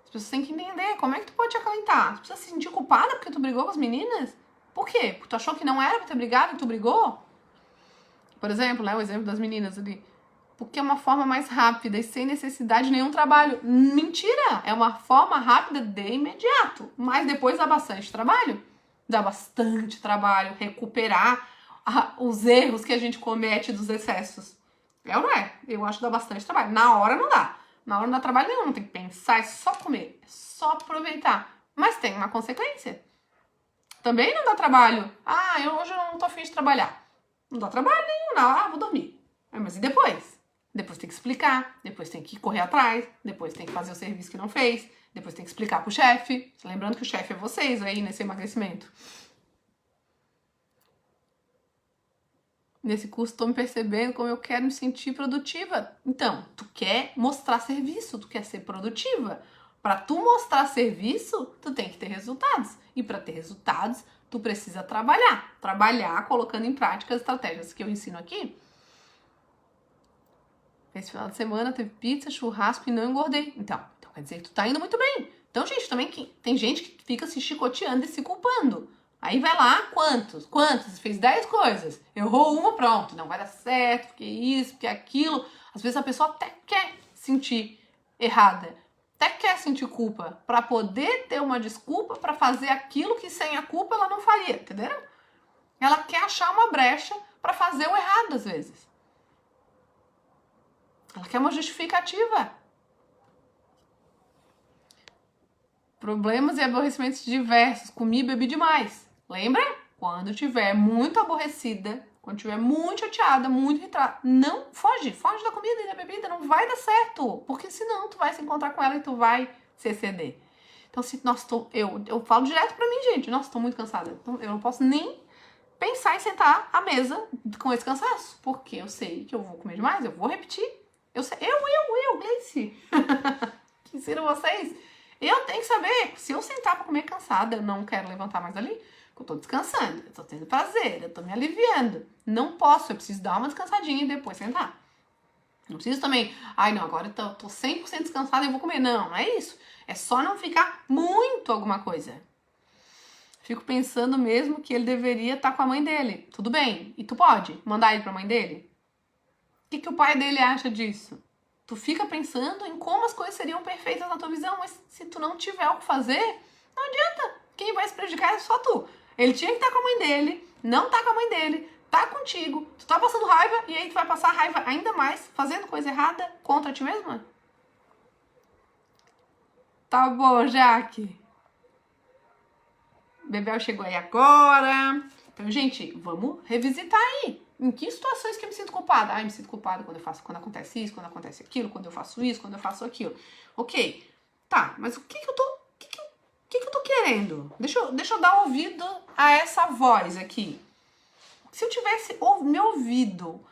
As pessoas têm que entender como é que tu pode te acalentar. Tu precisa se sentir culpada porque tu brigou com as meninas? Por quê? Porque tu achou que não era pra ter brigado e tu brigou? Por exemplo, né, o exemplo das meninas ali. Porque é uma forma mais rápida e sem necessidade de nenhum trabalho. Mentira! É uma forma rápida de imediato. Mas depois dá bastante trabalho. Dá bastante trabalho recuperar os erros que a gente comete dos excessos. É ou não é? Eu acho que dá bastante trabalho. Na hora não dá. Na hora não dá trabalho nenhum. Não tem que pensar, é só comer. É só aproveitar. Mas tem uma consequência. Também não dá trabalho. Hoje eu não tô afim de trabalhar. Não dá trabalho nenhum, não. Vou dormir. Mas e depois? Depois tem que explicar, depois tem que correr atrás, depois tem que fazer o serviço que não fez, depois tem que explicar pro chefe. Lembrando que o chefe é vocês aí nesse emagrecimento. Nesse curso tô me percebendo como eu quero me sentir produtiva. Então, tu quer mostrar serviço, tu quer ser produtiva. Para tu mostrar serviço, tu tem que ter resultados. E para ter resultados, tu precisa trabalhar. Trabalhar colocando em prática as estratégias que eu ensino aqui. Esse final de semana teve pizza, churrasco e não engordei. Então quer dizer que tu tá indo muito bem. Então, gente, também tem gente que fica se chicoteando e se culpando. Aí vai lá, quantos? Você fez 10 coisas. Errou uma, pronto. Não vai dar certo, porque isso, porque aquilo. Às vezes a pessoa até quer sentir errada. Até quer sentir culpa. Pra poder ter uma desculpa pra fazer aquilo que sem a culpa ela não faria, entenderam? Ela quer achar uma brecha pra fazer o errado, às vezes. Ela quer uma justificativa. Problemas e aborrecimentos diversos. Comi e bebi demais. Lembra? Quando estiver muito aborrecida, quando estiver muito chateada, muito irritada, não foge da comida e da bebida, não vai dar certo. Porque senão tu vai se encontrar com ela e tu vai se exceder. Então, eu falo direto pra mim, gente. Nossa, tô muito cansada. Então, eu não posso nem pensar em sentar à mesa com esse cansaço. Porque eu sei que eu vou comer demais, eu vou repetir. Eu sei, Gleice, que ensino vocês. Eu tenho que saber, se eu sentar pra comer cansada, eu não quero levantar mais ali, porque eu tô descansando, eu tô tendo prazer, eu tô me aliviando. Não posso, eu preciso dar uma descansadinha e depois sentar. Não preciso também, agora eu tô 100% descansada e eu vou comer. Não é isso. É só não ficar muito alguma coisa. Fico pensando mesmo que ele deveria estar com a mãe dele. Tudo bem, e tu pode mandar ele pra mãe dele? O que o pai dele acha disso? Tu fica pensando em como as coisas seriam perfeitas na tua visão, mas se tu não tiver o que fazer, não adianta. Quem vai se prejudicar é só tu. Ele tinha que estar com a mãe dele, não tá com a mãe dele, tá contigo, tu tá passando raiva e aí tu vai passar raiva ainda mais fazendo coisa errada contra ti mesma? Tá bom, Jaque. Bebel chegou aí agora. Então, gente, vamos revisitar aí. Em que situações que eu me sinto culpada? Eu me sinto culpada quando acontece isso, quando acontece aquilo, quando eu faço isso, quando eu faço aquilo. Ok, tá, mas o que eu tô querendo? Deixa eu dar ouvido a essa voz aqui. Se eu tivesse me ouvido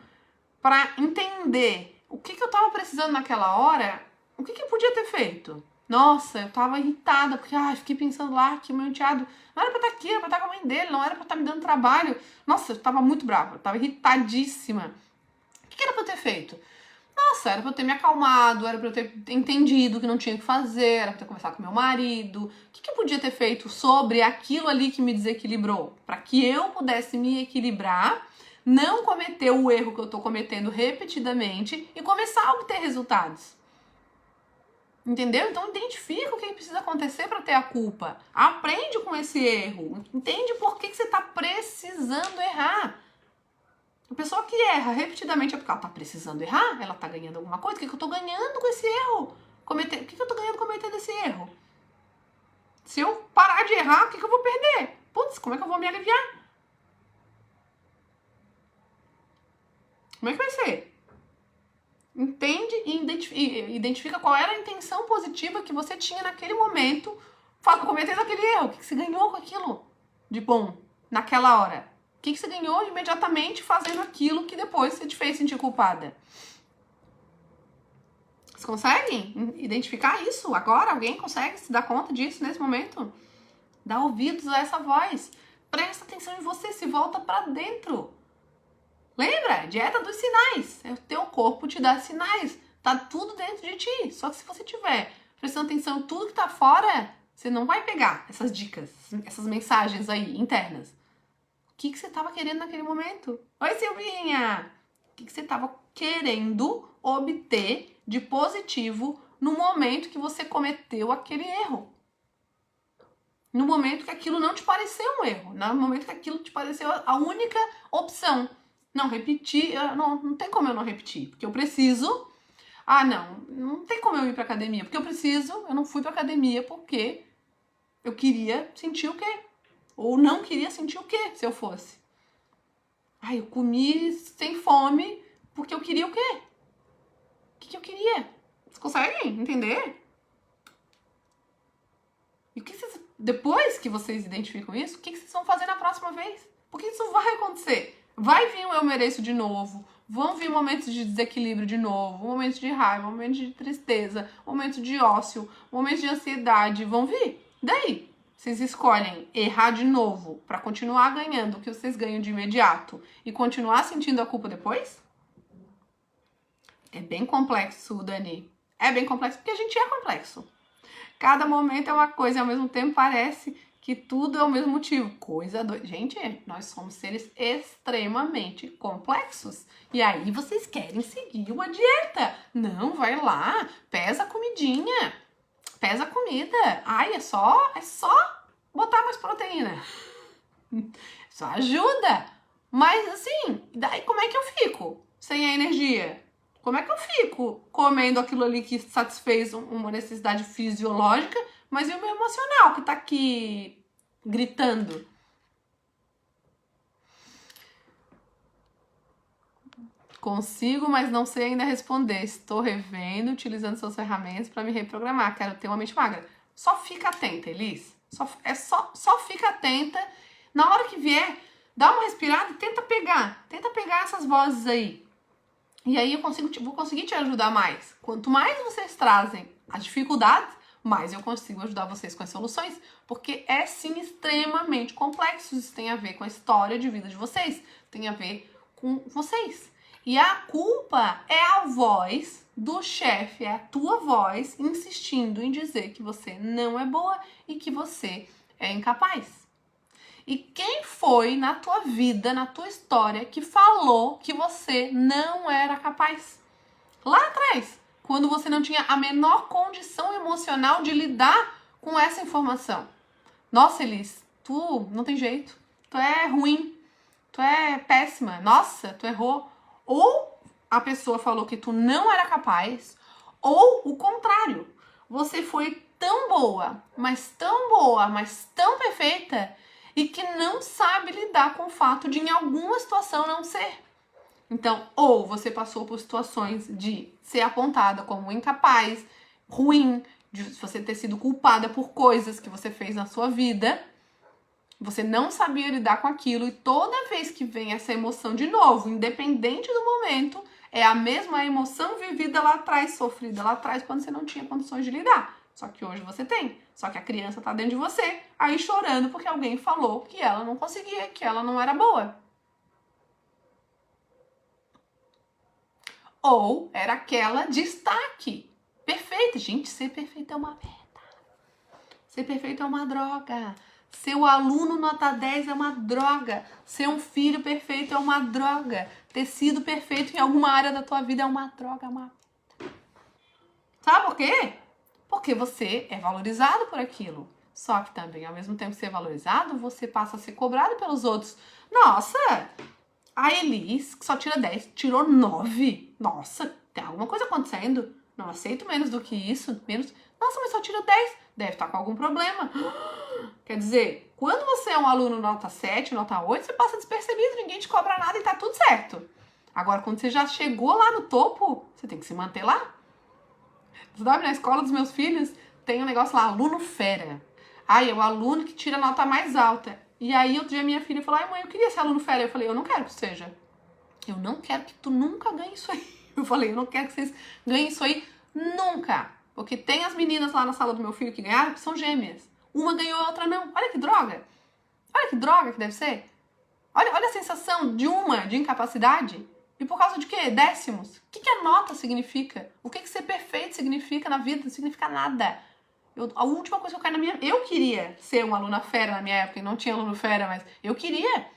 pra entender o que eu tava precisando naquela hora, o que eu podia ter feito? Nossa, eu tava irritada, porque fiquei pensando lá que meu enteado não era pra estar aqui, era pra estar com a mãe dele, não era pra estar me dando trabalho. Nossa, eu tava muito brava, eu tava irritadíssima. O que era pra eu ter feito? Nossa, era pra eu ter me acalmado, era pra eu ter entendido que não tinha o que fazer, era pra eu ter conversado com meu marido. O que eu podia ter feito sobre aquilo ali que me desequilibrou? Pra que eu pudesse me equilibrar, não cometer o erro que eu tô cometendo repetidamente e começar a obter resultados. Entendeu? Então identifica o que precisa acontecer para ter a culpa. Aprende com esse erro. Entende por que você tá precisando errar. A pessoa que erra repetidamente é porque ela tá precisando errar, ela tá ganhando alguma coisa. O que eu tô ganhando com esse erro? O que eu tô ganhando cometendo esse erro? Se eu parar de errar, o que eu vou perder? Putz, como é que eu vou me aliviar? Como é que vai ser? Entende e identifica qual era a intenção positiva que você tinha naquele momento cometendo aquele erro. O que você ganhou com aquilo de bom naquela hora? que você ganhou imediatamente fazendo aquilo que depois você te fez sentir culpada? Vocês conseguem identificar isso agora? Alguém consegue se dar conta disso nesse momento? Dá ouvidos a essa voz. Presta atenção em você, se volta pra dentro. Lembra? Dieta dos sinais. O teu corpo te dá sinais. Tá tudo dentro de ti. Só que se você tiver prestando atenção em tudo que tá fora, você não vai pegar essas dicas, essas mensagens aí internas. O que você tava querendo naquele momento? Oi, Silvinha! O que você tava querendo obter de positivo no momento que você cometeu aquele erro? No momento que aquilo não te pareceu um erro. No momento que aquilo te pareceu a única opção. Não repetir, não tem como eu não repetir, porque eu preciso. Não tem como eu ir pra academia, porque eu preciso. Eu não fui pra academia porque eu queria sentir o quê? Ou não queria sentir o quê se eu fosse? Eu comi sem fome porque eu queria o quê? O que eu queria? Vocês conseguem entender? E depois que vocês identificam isso, o que vocês vão fazer na próxima vez? Porque isso vai acontecer. Vai vir o eu mereço de novo. Vão vir momentos de desequilíbrio de novo. Momentos de raiva, momentos de tristeza, momentos de ócio, momentos de ansiedade. Vão vir. Daí, vocês escolhem errar de novo pra continuar ganhando o que vocês ganham de imediato e continuar sentindo a culpa depois? É bem complexo, Dani. É bem complexo porque a gente é complexo. Cada momento é uma coisa e ao mesmo tempo parece que tudo é o mesmo motivo. Gente, nós somos seres extremamente complexos. E aí vocês querem seguir uma dieta. Não, vai lá, pesa a comidinha. Pesa a comida. É só botar mais proteína. Só ajuda. Mas assim, daí como é que eu fico sem a energia? Como é que eu fico comendo aquilo ali que satisfez uma necessidade fisiológica, mas e o meu emocional que tá aqui gritando? Consigo, mas não sei ainda responder. Estou revendo, utilizando suas ferramentas para me reprogramar. Quero ter uma mente magra. Só fica atenta, Elis. Só fica atenta. Na hora que vier, dá uma respirada e tenta pegar. Tenta pegar essas vozes aí. E aí eu vou conseguir te ajudar mais. Quanto mais vocês trazem as dificuldades, mais eu consigo ajudar vocês com as soluções. Porque é sim extremamente complexo. Isso tem a ver com a história de vida de vocês. Tem a ver com vocês. E a culpa é a voz do chefe, é a tua voz insistindo em dizer que você não é boa e que você é incapaz. E quem foi na tua vida, na tua história, que falou que você não era capaz? Lá atrás, quando você não tinha a menor condição emocional de lidar com essa informação. Nossa, Elis, tu não tem jeito. Tu é ruim. Tu é péssima. Nossa, tu errou. Ou a pessoa falou que tu não era capaz, ou o contrário. Você foi tão boa, mas tão perfeita, e que não sabe lidar com o fato de em alguma situação não ser. Então, ou você passou por situações de ser apontada como incapaz, ruim, de você ter sido culpada por coisas que você fez na sua vida, você não sabia lidar com aquilo, e toda vez que vem essa emoção de novo, independente do momento, é a mesma emoção vivida lá atrás, sofrida lá atrás, quando você não tinha condições de lidar. Só que hoje você tem. Só que a criança tá dentro de você, aí chorando porque alguém falou que ela não conseguia, que ela não era boa. Ou era aquela destaque. Perfeita. Gente, ser perfeita é uma merda. Ser perfeito é uma droga. Ser o aluno nota 10 é uma droga. Ser um filho perfeito é uma droga. Ter sido perfeito em alguma área da tua vida é uma droga, Sabe por quê? Porque você é valorizado por aquilo. Só que também, ao mesmo tempo que ser valorizado, você passa a ser cobrado pelos outros. Nossa, a Elis, que só tira 10, tirou 9. Nossa, tem alguma coisa acontecendo. Não aceito menos do que isso. Nossa, mas só tira 10. Deve estar com algum problema. Quer dizer, quando você é um aluno nota 7, nota 8, você passa despercebido, ninguém te cobra nada e tá tudo certo. Agora, quando você já chegou lá no topo, você tem que se manter lá. Você sabe, na escola dos meus filhos, tem um negócio lá, aluno fera. É o aluno que tira a nota mais alta. E aí outro dia minha filha falou, ai mãe, eu queria ser aluno fera. Eu falei, eu não quero que seja. Eu não quero que tu nunca ganhe isso aí. Eu falei, eu não quero que vocês ganhem isso aí nunca. Porque tem as meninas lá na sala do meu filho que ganharam, que são gêmeas. Uma ganhou, a outra não. Olha que droga. Olha que droga que deve ser. Olha a sensação de incapacidade. E por causa de quê? Décimos. O que a nota significa? O que ser perfeito significa na vida? Não significa nada. A última coisa que eu quero na minha... Eu queria ser uma aluna fera na minha época, e não tinha aluno fera, mas eu queria.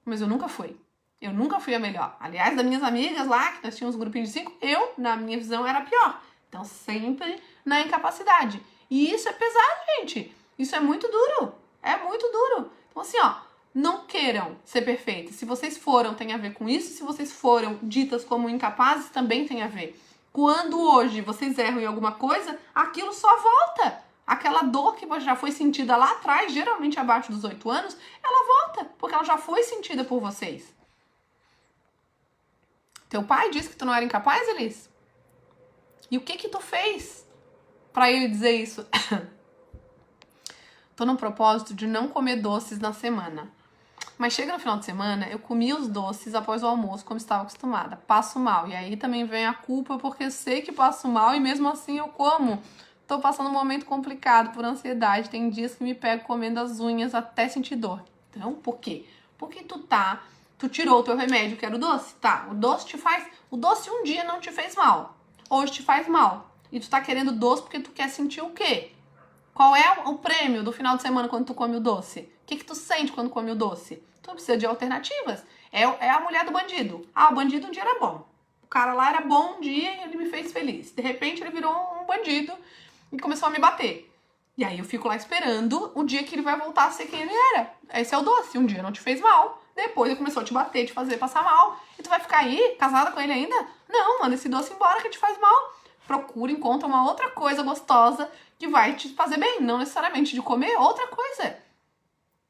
Mas eu nunca fui. Eu nunca fui a melhor. Aliás, das minhas amigas lá, que nós tínhamos um grupinho de 5, eu, na minha visão, era a pior. Então, sempre na incapacidade. E isso é pesado, gente. Isso é muito duro. É muito duro. Então, assim, ó, não queiram ser perfeitos. Se vocês foram, tem a ver com isso. Se vocês foram ditas como incapazes, também tem a ver. Quando hoje vocês erram em alguma coisa, aquilo só volta. Aquela dor que já foi sentida lá atrás, geralmente abaixo dos 8 anos, ela volta, porque ela já foi sentida por vocês. Teu pai disse que tu não era incapaz, Elis? E o que tu fez pra ele dizer isso? Tô num propósito de não comer doces na semana. Mas chega no final de semana, eu comi os doces após o almoço, como estava acostumada. Passo mal. E aí também vem a culpa, porque eu sei que passo mal e mesmo assim eu como. Tô passando um momento complicado por ansiedade. Tem dias que me pego comendo as unhas até sentir dor. Então, por quê? Porque tu tirou o teu remédio, que era o doce. Tá, o doce um dia não te fez mal. Hoje te faz mal. E tu tá querendo doce porque tu quer sentir o quê? Qual é o prêmio do final de semana quando tu come o doce? O que tu sente quando come o doce? Tu precisa de alternativas. É a mulher do bandido. Ah, o bandido um dia era bom. O cara lá era bom um dia e ele me fez feliz. De repente ele virou um bandido e começou a me bater. E aí eu fico lá esperando o dia que ele vai voltar a ser quem ele era. Esse é o doce. Um dia não te fez mal. Depois ele começou a te bater, te fazer passar mal. E tu vai ficar aí, casada com ele ainda? Não, manda esse doce embora que te faz mal. Procura, encontra uma outra coisa gostosa que vai te fazer bem. Não necessariamente de comer, outra coisa.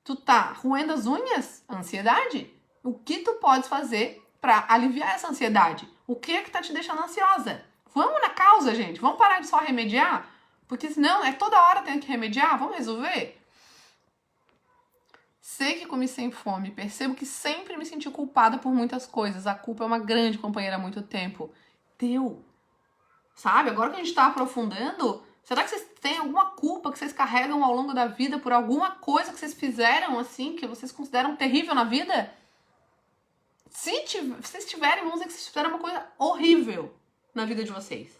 Tu tá roendo as unhas? Ansiedade? O que tu podes fazer pra aliviar essa ansiedade? O que é que tá te deixando ansiosa? Vamos na causa, gente. Vamos parar de só remediar? Porque senão é toda hora tendo que remediar. Vamos resolver? Sei que comi sem fome. Percebo que sempre me senti culpada por muitas coisas. A culpa é uma grande companheira há muito tempo. Deu. Sabe? Agora que a gente tá aprofundando, será que vocês têm alguma culpa que vocês carregam ao longo da vida por alguma coisa que vocês fizeram, assim, que vocês consideram terrível na vida? Se vocês tiverem, vamos dizer que vocês fizeram uma coisa horrível na vida de vocês.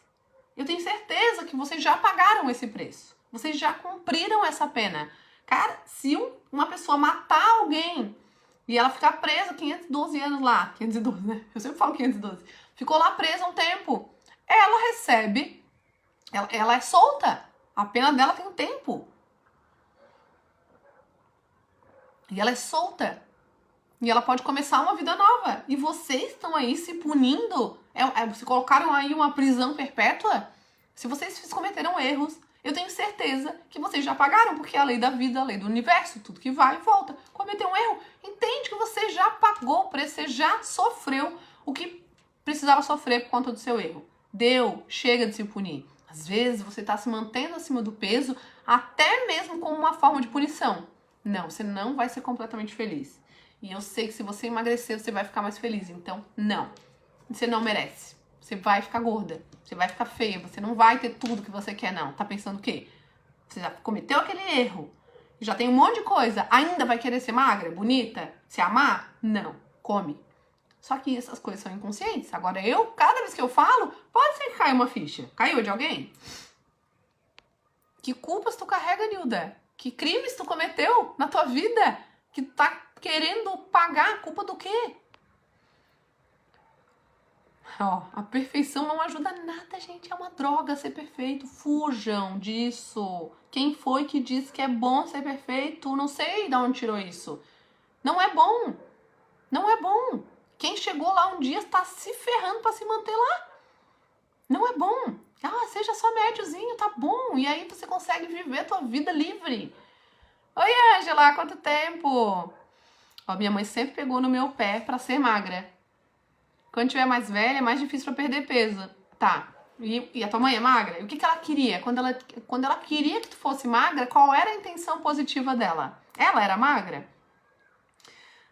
Eu tenho certeza que vocês já pagaram esse preço. Vocês já cumpriram essa pena. Cara, se uma pessoa matar alguém e ela ficar presa 512 anos lá, 512, né? Eu sempre falo 512. Ficou lá presa um tempo. Ela recebe, ela é solta. A pena dela tem um tempo. E ela é solta. E ela pode começar uma vida nova. E vocês estão aí se punindo. Se colocaram aí uma prisão perpétua. Se vocês cometeram erros, eu tenho certeza que vocês já pagaram. Porque é a lei da vida, a lei do universo, tudo que vai e volta. Cometeu um erro, entende que você já pagou o preço, você já sofreu o que precisava sofrer por conta do seu erro. Deu, chega de se punir. Às vezes você está se mantendo acima do peso, até mesmo como uma forma de punição. Não, você não vai ser completamente feliz. E eu sei que se você emagrecer, você vai ficar mais feliz. Então, não. Você não merece. Você vai ficar gorda. Você vai ficar feia. Você não vai ter tudo que você quer, não. Tá pensando o quê? Você já cometeu aquele erro. Já tem um monte de coisa. Ainda vai querer ser magra, bonita? Se amar? Não. Come. Só que essas coisas são inconscientes. Agora cada vez que eu falo, pode ser que caia uma ficha. Caiu de alguém? Que culpas tu carrega, Nilda? Que crimes tu cometeu na tua vida? Que tu tá querendo pagar a culpa do quê? Ó, a perfeição não ajuda nada, gente. É uma droga ser perfeito. Fujam disso. Quem foi que disse que é bom ser perfeito? Não sei de onde tirou isso. Não é bom. Não é bom. Quem chegou lá um dia está se ferrando para se manter lá. Não é bom. Ah, seja só médiozinho, tá bom. E aí você consegue viver a tua vida livre. Oi, Ângela, há quanto tempo? Ó, minha mãe sempre pegou no meu pé para ser magra. Quando tiver mais velha, é mais difícil para perder peso. Tá. E a tua mãe é magra? E o que ela queria? Quando ela queria que tu fosse magra, qual era a intenção positiva dela? Ela era magra?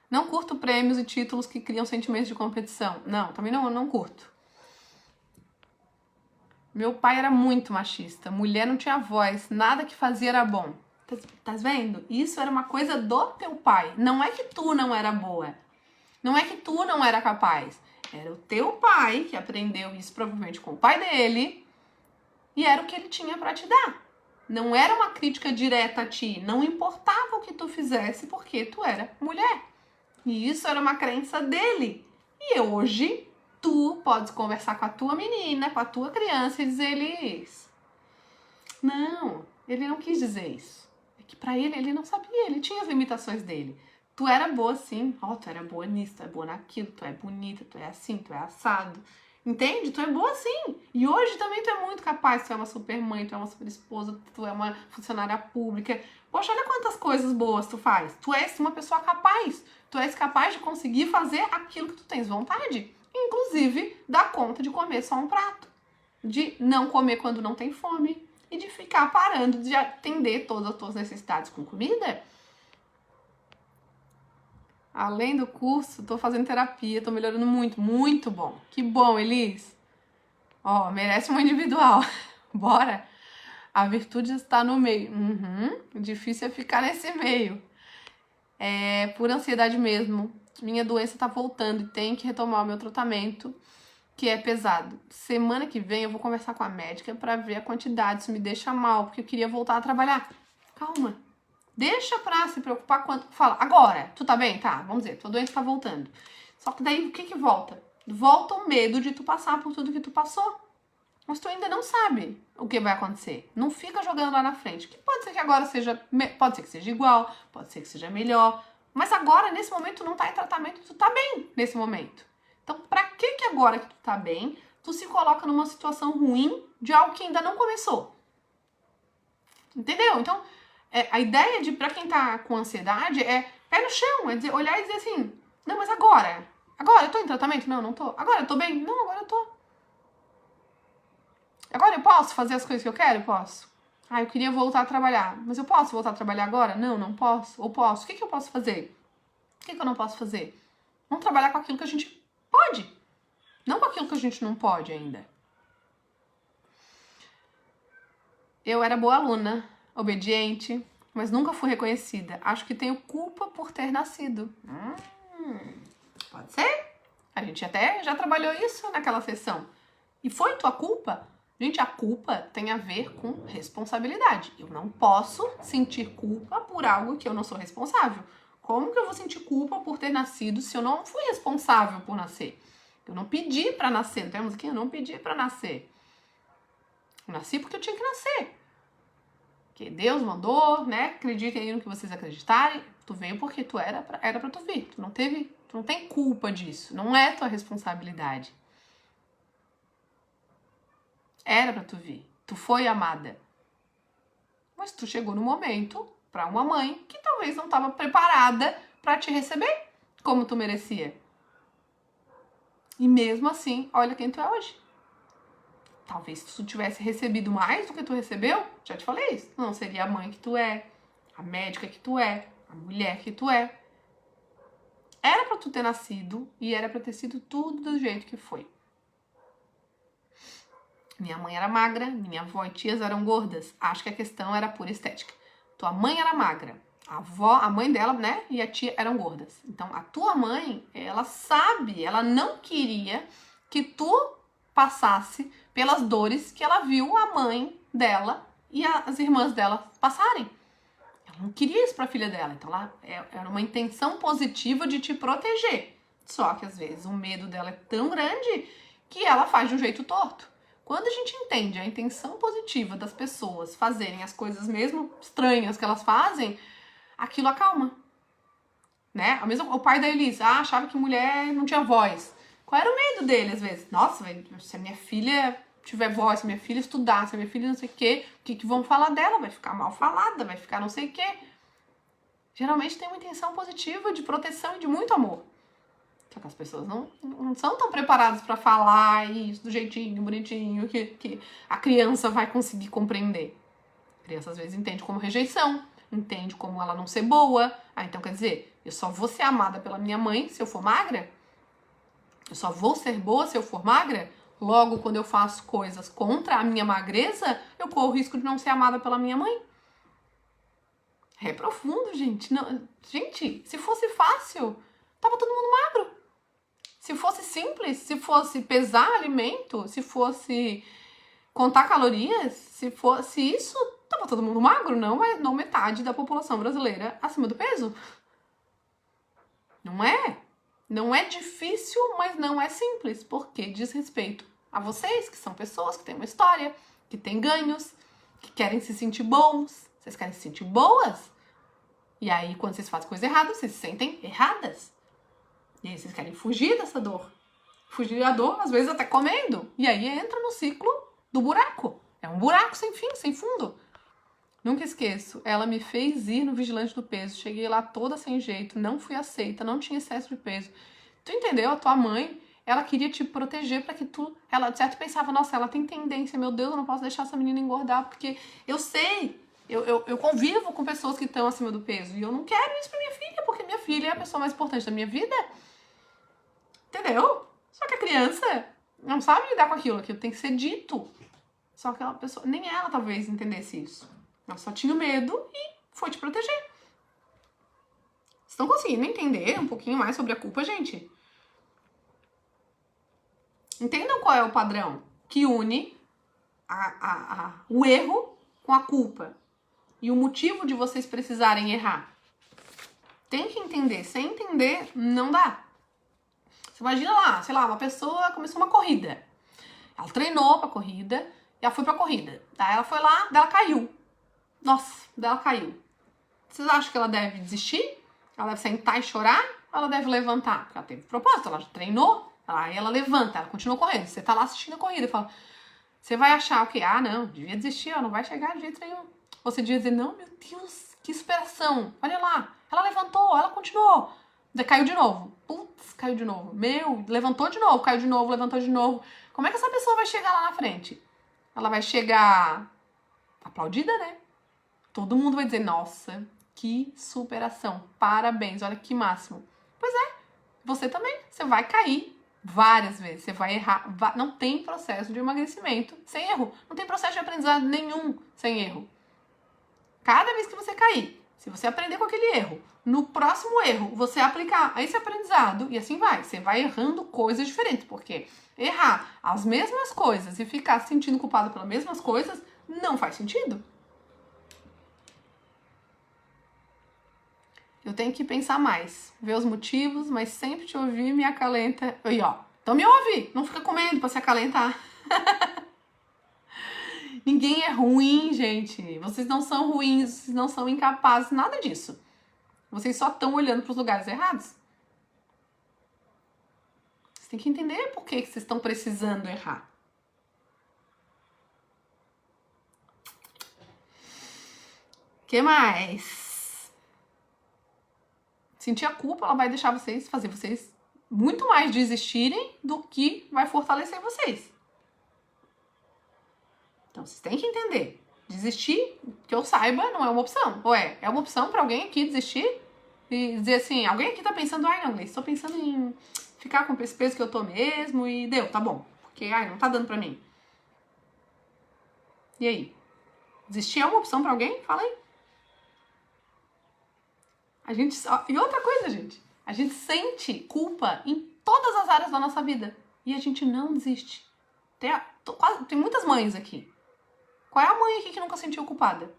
Não curto prêmios e títulos que criam sentimentos de competição. Não, também não curto. Meu pai era muito machista. Mulher não tinha voz. Nada que fazia era bom. Tá vendo? Isso era uma coisa do teu pai. Não é que tu não era boa. Não é que tu não era capaz. Era o teu pai que aprendeu isso provavelmente com o pai dele. E era o que ele tinha pra te dar. Não era uma crítica direta a ti. Não importava o que tu fizesse porque tu era mulher. E isso era uma crença dele. E hoje, tu podes conversar com a tua menina, com a tua criança e dizer isso. Não, ele não quis dizer isso. É que pra ele não sabia, ele tinha as limitações dele. Tu era boa sim, tu era boa nisso, tu é boa naquilo, tu é bonita, tu é assim, tu é assado. Entende? Tu é boa sim. E hoje também tu é muito capaz, tu é uma super mãe, tu é uma super esposa, tu é uma funcionária pública. Poxa, olha quantas coisas boas tu faz. Tu és uma pessoa capaz. Tu és capaz de conseguir fazer aquilo que tu tens vontade. Inclusive, dar conta de comer só um prato. De não comer quando não tem fome. E de ficar parando de atender todas as tuas necessidades com comida. Além do curso, tô fazendo terapia, tô melhorando muito, muito bom. Que bom, Elis. Merece uma individual. Bora. A virtude está no meio. Difícil é ficar nesse meio. É por ansiedade mesmo. Minha doença tá voltando e tenho que retomar o meu tratamento, que é pesado. Semana que vem eu vou conversar com a médica pra ver a quantidade, se me deixa mal, porque eu queria voltar a trabalhar. Calma. Deixa pra se preocupar quando... Fala, agora, tu tá bem? Tá, vamos dizer, tua doença tá voltando. Só que daí, o que volta? Volta o medo de tu passar por tudo que tu passou. Mas tu ainda não sabe o que vai acontecer. Não fica jogando lá na frente. Que pode ser que agora seja... Pode ser que seja igual, pode ser que seja melhor. Mas agora, nesse momento, tu não tá em tratamento, tu tá bem nesse momento. Então, pra que agora que tu tá bem, tu se coloca numa situação ruim de algo que ainda não começou? Entendeu? Então... a ideia de, pra quem tá com ansiedade, é pé no chão, é dizer, olhar e dizer assim, não, mas agora eu tô em tratamento? Não tô. Agora eu tô bem? Não, agora eu tô. Agora eu posso fazer as coisas que eu quero? Eu posso. Eu queria voltar a trabalhar, mas eu posso voltar a trabalhar agora? Não posso. Ou posso? O que eu posso fazer? O que eu não posso fazer? Vamos trabalhar com aquilo que a gente pode, não com aquilo que a gente não pode ainda. Eu era boa aluna, obediente, mas nunca fui reconhecida. Acho que tenho culpa por ter nascido. Pode ser? A gente até já trabalhou isso naquela sessão. E foi tua culpa? Gente, a culpa tem a ver com responsabilidade. Eu não posso sentir culpa por algo que eu não sou responsável. Como que eu vou sentir culpa por ter nascido se eu não fui responsável por nascer? Eu não pedi pra nascer. Não temos aqui? Eu não pedi pra nascer. Eu nasci porque eu tinha que nascer. Que Deus mandou, né? Acreditem aí no que vocês acreditarem. Tu veio porque tu era pra tu vir. Tu não tem culpa disso. Não é tua responsabilidade. Era pra tu vir. Tu foi amada. Mas tu chegou no momento pra uma mãe que talvez não estava preparada pra te receber como tu merecia. E mesmo assim, olha quem tu é hoje. Talvez se tu tivesse recebido mais do que tu recebeu, já te falei isso, não seria a mãe que tu é, a médica que tu é, a mulher que tu é. Era pra tu ter nascido e era pra ter sido tudo do jeito que foi. Minha mãe era magra, minha avó e tias eram gordas. Acho que a questão era pura estética. Tua mãe era magra, a avó, a mãe dela, né, e a tia eram gordas. Então a tua mãe, ela sabe, ela não queria que tu passasse pelas dores que ela viu a mãe dela e as irmãs dela passarem. Ela não queria isso pra filha dela, então era uma intenção positiva de te proteger. Só que às vezes o medo dela é tão grande que ela faz de um jeito torto. Quando a gente entende a intenção positiva das pessoas fazerem as coisas mesmo estranhas que elas fazem, aquilo acalma. Né? O pai da Elisa achava que mulher não tinha voz. Qual era o medo dele, às vezes? Nossa, se a minha filha tiver voz, se a minha filha estudar, se a minha filha não sei o que vão falar dela? Vai ficar mal falada, vai ficar não sei o quê. Geralmente tem uma intenção positiva de proteção e de muito amor. Só que as pessoas não são tão preparadas para falar isso do jeitinho bonitinho que a criança vai conseguir compreender. A criança às vezes entende como rejeição, entende como ela não ser boa. Então quer dizer, Eu só vou ser amada pela minha mãe se eu for magra? Eu só vou ser boa se eu for magra? Logo, quando eu faço coisas contra a minha magreza, eu corro o risco de não ser amada pela minha mãe. É profundo, gente. Não, gente, se fosse fácil, tava todo mundo magro. Se fosse simples, se fosse pesar alimento, se fosse contar calorias, se fosse isso, tava todo mundo magro, não metade da população brasileira acima do peso. Não é? Não é difícil, mas não é simples, porque diz respeito a vocês, que são pessoas que têm uma história, que têm ganhos, que querem se sentir bons. Vocês querem se sentir boas? E aí, quando vocês fazem coisa errada, vocês se sentem erradas. E aí, vocês querem fugir dessa dor. Fugir da dor, às vezes até comendo. E aí, entra no ciclo do buraco. É um buraco sem fim, sem fundo. Nunca esqueço, ela me fez ir no vigilante do peso. Cheguei lá toda sem jeito, não fui aceita, não tinha excesso de peso. Tu entendeu? A tua mãe, ela queria te proteger para que tu... Ela, de certo, pensava, nossa, ela tem tendência, meu Deus, eu não posso deixar essa menina engordar, porque eu sei, eu convivo com pessoas que estão acima do peso, e eu não quero isso pra minha filha, porque minha filha é a pessoa mais importante da minha vida. Entendeu? Só que a criança não sabe lidar com aquilo tem que ser dito. Só que aquela pessoa, nem ela talvez entendesse isso. Ela só tinha medo e foi te proteger. Vocês estão conseguindo entender um pouquinho mais sobre a culpa, gente? Entendam qual é o padrão que une o erro com a culpa. E o motivo de vocês precisarem errar. Tem que entender. Sem entender, não dá. Você imagina lá, sei lá, uma pessoa começou uma corrida. Ela treinou pra corrida e ela foi pra corrida. Daí ela foi lá, daí ela caiu. Nossa, daí ela caiu. Vocês acham que ela deve desistir? Ela deve sentar e chorar? Ou ela deve levantar? Porque ela teve propósito, ela já treinou. Aí ela levanta, ela continua correndo. Você tá lá assistindo a corrida e fala... Você vai achar o quê? Ah, não, devia desistir, ó, não vai chegar de jeito nenhum. Você devia dizer, não, meu Deus, que superação. Olha lá, ela levantou, ela continuou. Daí caiu de novo. Putz, caiu de novo. Meu, levantou de novo, caiu de novo, levantou de novo. Como é que essa pessoa vai chegar lá na frente? Ela vai chegar aplaudida, né? Todo mundo vai dizer, nossa, que superação, parabéns, olha que máximo. Pois é, você também, você vai cair várias vezes, você vai errar, não tem processo de emagrecimento sem erro, não tem processo de aprendizado nenhum sem erro. Cada vez que você cair, se você aprender com aquele erro, no próximo erro, você aplicar esse aprendizado e assim vai, você vai errando coisas diferentes, porque errar as mesmas coisas e ficar se sentindo culpado pelas mesmas coisas não faz sentido. Eu tenho que pensar mais, ver os motivos, mas sempre te ouvir me acalenta. Aí, ó, então me ouve, não fica comendo pra se acalentar. Ninguém é ruim, gente. Vocês não são ruins, vocês não são incapazes, nada disso. Vocês só estão olhando pros lugares errados. Vocês têm que entender por que vocês estão precisando errar. O que mais? Sentir a culpa, ela vai deixar vocês, fazer vocês muito mais desistirem do que vai fortalecer vocês. Então, vocês têm que entender. Desistir, que eu saiba, não é uma opção. Ou é uma opção pra alguém aqui desistir e dizer assim, alguém aqui tá pensando, ai não, Gleice, tô pensando em ficar com esse peso que eu tô mesmo e deu, tá bom. Porque, ai, não tá dando pra mim. E aí? Desistir é uma opção pra alguém? Fala aí. E outra coisa, gente, a gente sente culpa em todas as áreas da nossa vida e a gente não desiste. Tem muitas mães aqui. Qual é a mãe aqui que nunca sentiu culpada?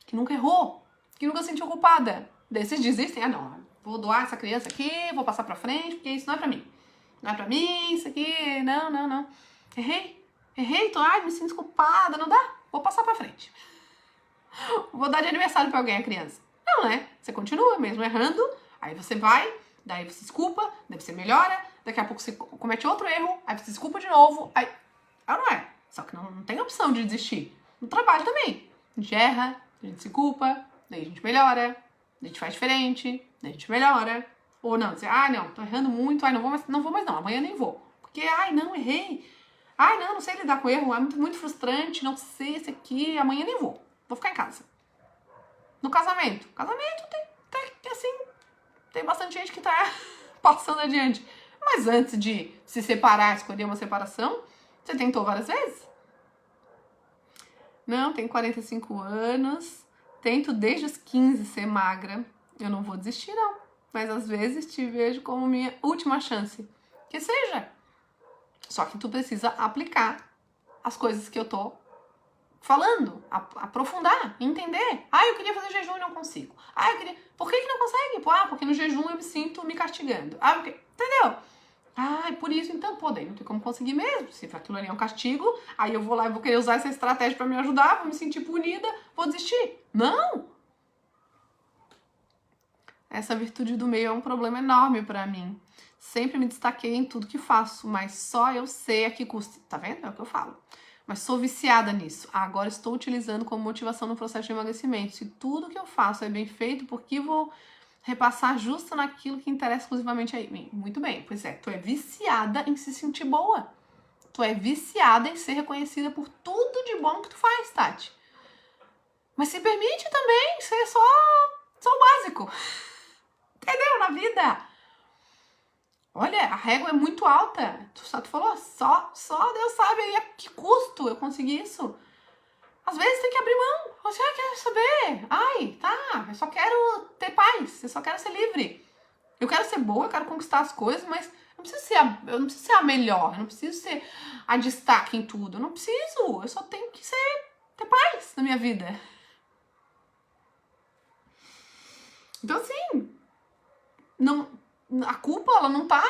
Que nunca errou? Que nunca sentiu culpada? Daí vocês desistem, não, vou doar essa criança aqui, vou passar pra frente, porque isso não é pra mim. Não é pra mim, isso aqui, não. Errei, me sinto culpada, não dá, vou passar pra frente. Vou dar de aniversário pra alguém a criança. Não, né? Você continua mesmo errando, aí você vai, daí você desculpa, daí você melhora, daqui a pouco você comete outro erro, aí você desculpa de novo, aí... não é. Só que não tem opção de desistir. No trabalho também. A gente erra, a gente se culpa, daí a gente melhora, daí a gente faz diferente, daí a gente melhora. Ou não, dizer, não, tô errando muito, não vou mais não, amanhã nem vou. Porque, não, errei. Não sei lidar com erro, é muito frustrante, não sei esse aqui, amanhã nem vou. Vou ficar em casa. No casamento tem assim, tem bastante gente que tá passando adiante. Mas antes de se separar, escolher uma separação, você tentou várias vezes? Não, tenho 45 anos, tento desde os 15 ser magra. Eu não vou desistir, não. Mas às vezes te vejo como minha última chance. Que seja. Só que tu precisa aplicar as coisas que eu tô falando, aprofundar, entender. Ah, eu queria fazer jejum e não consigo. Ah, eu queria... Por que não consegue? Porque no jejum eu me sinto me castigando. Porque... Entendeu? Ah, é por isso, então, daí não tem como conseguir mesmo. Se aquilo ali é um castigo, aí eu vou lá e vou querer usar essa estratégia pra me ajudar, vou me sentir punida, vou desistir. Não! Essa virtude do meio é um problema enorme pra mim. Sempre me destaquei em tudo que faço, mas só eu sei a que custa. Tá vendo? É o que eu falo. Mas sou viciada nisso. Agora estou utilizando como motivação no processo de emagrecimento. Se tudo que eu faço é bem feito, por que vou repassar justo naquilo que interessa exclusivamente a mim? Muito bem, pois é. Tu é viciada em se sentir boa. Tu é viciada em ser reconhecida por tudo de bom que tu faz, Tati. Mas se permite também ser só o básico. Entendeu? Na vida. Olha, a régua é muito alta. Tu falou, só Deus sabe aí a que custo eu consegui isso. Às vezes tem que abrir mão. Você quer saber? Ai, tá, eu só quero ter paz, eu só quero ser livre. Eu quero ser boa, eu quero conquistar as coisas, mas eu não preciso ser a melhor, eu não preciso ser a destaque em tudo. Eu não preciso, eu só tenho que ter paz na minha vida. Então, assim, a culpa, ela não tá...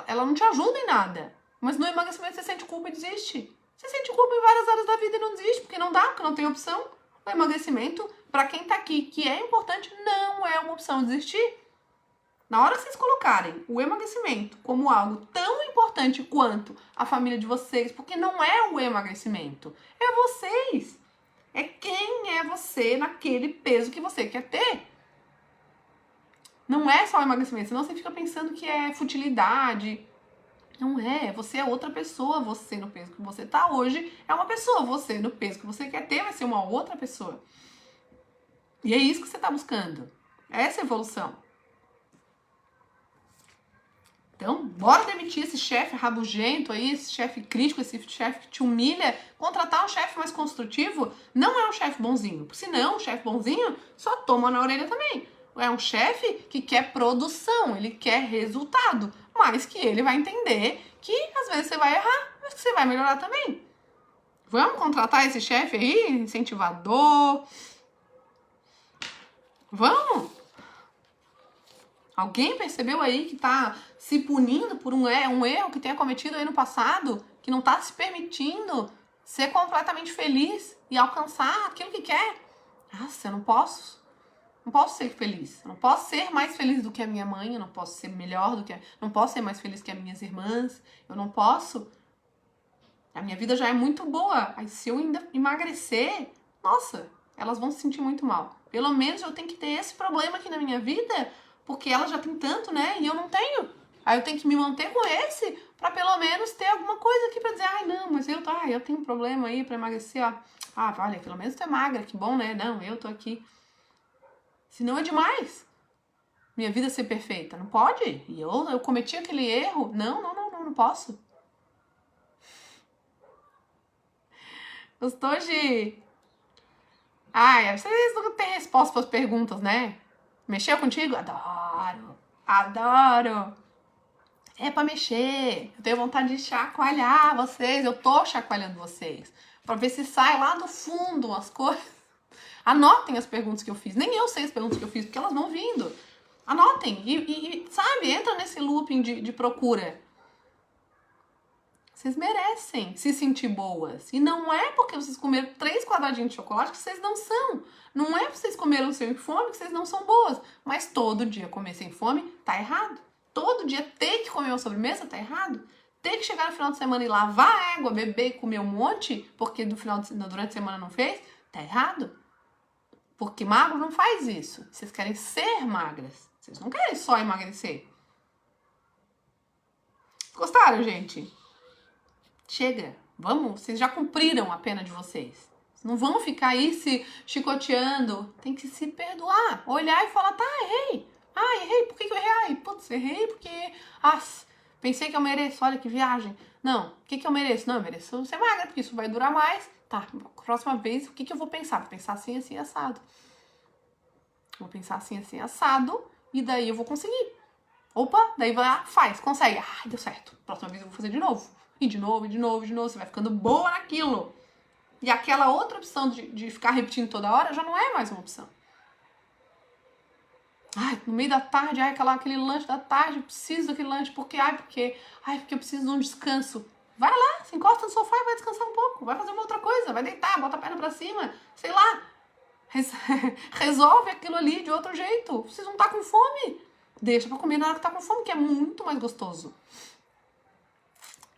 Ela não te ajuda em nada. Mas no emagrecimento você sente culpa e desiste. Você sente culpa em várias áreas da vida e não desiste, porque não tem opção. O emagrecimento, pra quem tá aqui, que é importante, não é uma opção desistir. Na hora que vocês colocarem o emagrecimento como algo tão importante quanto a família de vocês, porque não é o emagrecimento, é vocês. É quem é você naquele peso que você quer ter. Não é só o emagrecimento, senão você fica pensando que é futilidade. Não é, você é outra pessoa, você no peso que você tá hoje é uma pessoa, você no peso que você quer ter vai ser uma outra pessoa. E é isso que você tá buscando, essa evolução. Então, bora demitir esse chefe rabugento aí, esse chefe crítico, esse chefe que te humilha, contratar um chefe mais construtivo. Não é um chefe bonzinho, porque senão o chefe bonzinho só toma na orelha também. É um chefe que quer produção, ele quer resultado, mas que ele vai entender que às vezes você vai errar, mas que você vai melhorar também. Vamos contratar esse chefe aí, incentivador? Vamos? Alguém percebeu aí que tá se punindo por um erro que tenha cometido aí no passado, que não tá se permitindo ser completamente feliz e alcançar aquilo que quer? Nossa, eu não posso ser feliz. Eu não posso ser mais feliz do que a minha mãe, eu não posso ser melhor do que... Não posso ser mais feliz que as minhas irmãs, eu não posso... A minha vida já é muito boa, aí se eu ainda emagrecer, nossa, elas vão se sentir muito mal. Pelo menos eu tenho que ter esse problema aqui na minha vida, porque ela já tem tanto, né, e eu não tenho. Aí eu tenho que me manter com esse, pra pelo menos ter alguma coisa aqui pra dizer, ai não, mas eu tenho um problema aí pra emagrecer, ó. Ah, olha, pelo menos tu é magra, que bom, né, não, eu tô aqui. Senão é demais. Minha vida ser perfeita. Não pode. E eu cometi aquele erro. Não posso. Gostou de... Ai, vocês não têm resposta para as perguntas, né? Mexeu contigo? Adoro. É pra mexer. Eu tenho vontade de chacoalhar vocês. Eu tô chacoalhando vocês. Pra ver se sai lá do fundo as coisas. Anotem as perguntas que eu fiz. Nem eu sei as perguntas que eu fiz, porque elas vão vindo. Anotem. E sabe, entra nesse looping de procura. Vocês merecem se sentir boas. E não é porque vocês comeram 3 quadradinhos de chocolate que vocês não são. Não é porque vocês comeram sem fome que vocês não são boas. Mas todo dia comer sem fome tá errado. Todo dia ter que comer uma sobremesa tá errado. Ter que chegar no final de semana e lavar a égua, beber e comer um monte, porque durante a semana não fez, tá errado. Porque magro não faz isso. Vocês querem ser magras. Vocês não querem só emagrecer. Gostaram, gente? Chega. Vamos. Vocês já cumpriram a pena de vocês. Não vão ficar aí se chicoteando. Tem que se perdoar. Olhar e falar, tá, errei. Ah, errei, por que eu errei? Ai, putz, errei porque... pensei que eu mereço, olha que viagem. Não, o que eu mereço? Não, eu mereço ser magra, porque isso vai durar mais. Tá, próxima vez, o que eu vou pensar? Vou pensar assim, assim, assado. Vou pensar assim, assim, assado, e daí eu vou conseguir. Opa, daí vai lá, faz, consegue. Ai, deu certo. Próxima vez eu vou fazer de novo. E de novo, e de novo, e de novo. Você vai ficando boa naquilo. E aquela outra opção de ficar repetindo toda hora já não é mais uma opção. Ai, no meio da tarde, aquele lanche da tarde, eu preciso daquele lanche, porque eu preciso de um descanso. Vai lá, se encosta no sofá e vai descansar um pouco. Vai fazer uma outra coisa, vai deitar, bota a perna pra cima, sei lá. Resolve aquilo ali de outro jeito. Vocês não tá com fome. Deixa pra comer na hora que tá com fome, que é muito mais gostoso.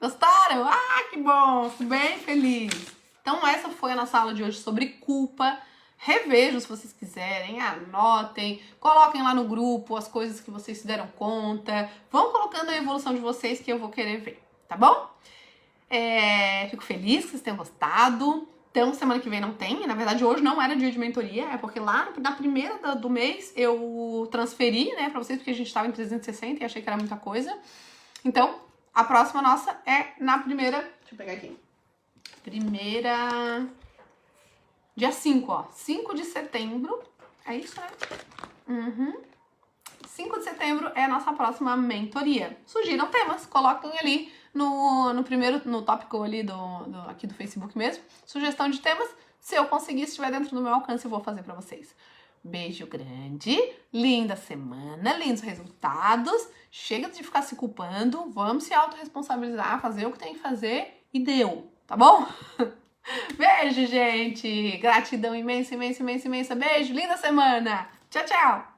Gostaram? Ah, que bom! Fico bem feliz. Então essa foi a nossa aula de hoje sobre culpa. Revejam se vocês quiserem, anotem, coloquem lá no grupo as coisas que vocês se deram conta. Vão colocando a evolução de vocês que eu vou querer ver, tá bom? Fico feliz que vocês tenham gostado. Então, semana que vem não tem. Na verdade, hoje não era dia de mentoria. É porque lá na primeira do mês eu transferi, né, pra vocês, porque a gente tava em 360 e achei que era muita coisa. Então, a próxima nossa é na primeira... Deixa eu pegar aqui. Dia 5, ó. 5 de setembro. É isso, né? 5 de setembro é a nossa próxima mentoria. Sugiram temas, coloquem ali no tópico ali aqui do Facebook mesmo. Sugestão de temas. Se eu conseguir, se estiver dentro do meu alcance, eu vou fazer pra vocês. Beijo grande, linda semana, lindos resultados. Chega de ficar se culpando, vamos se autorresponsabilizar, fazer o que tem que fazer e deu, tá bom? Beijo, gente! Gratidão imensa, imensa, imensa, imensa. Beijo, linda semana! Tchau, tchau!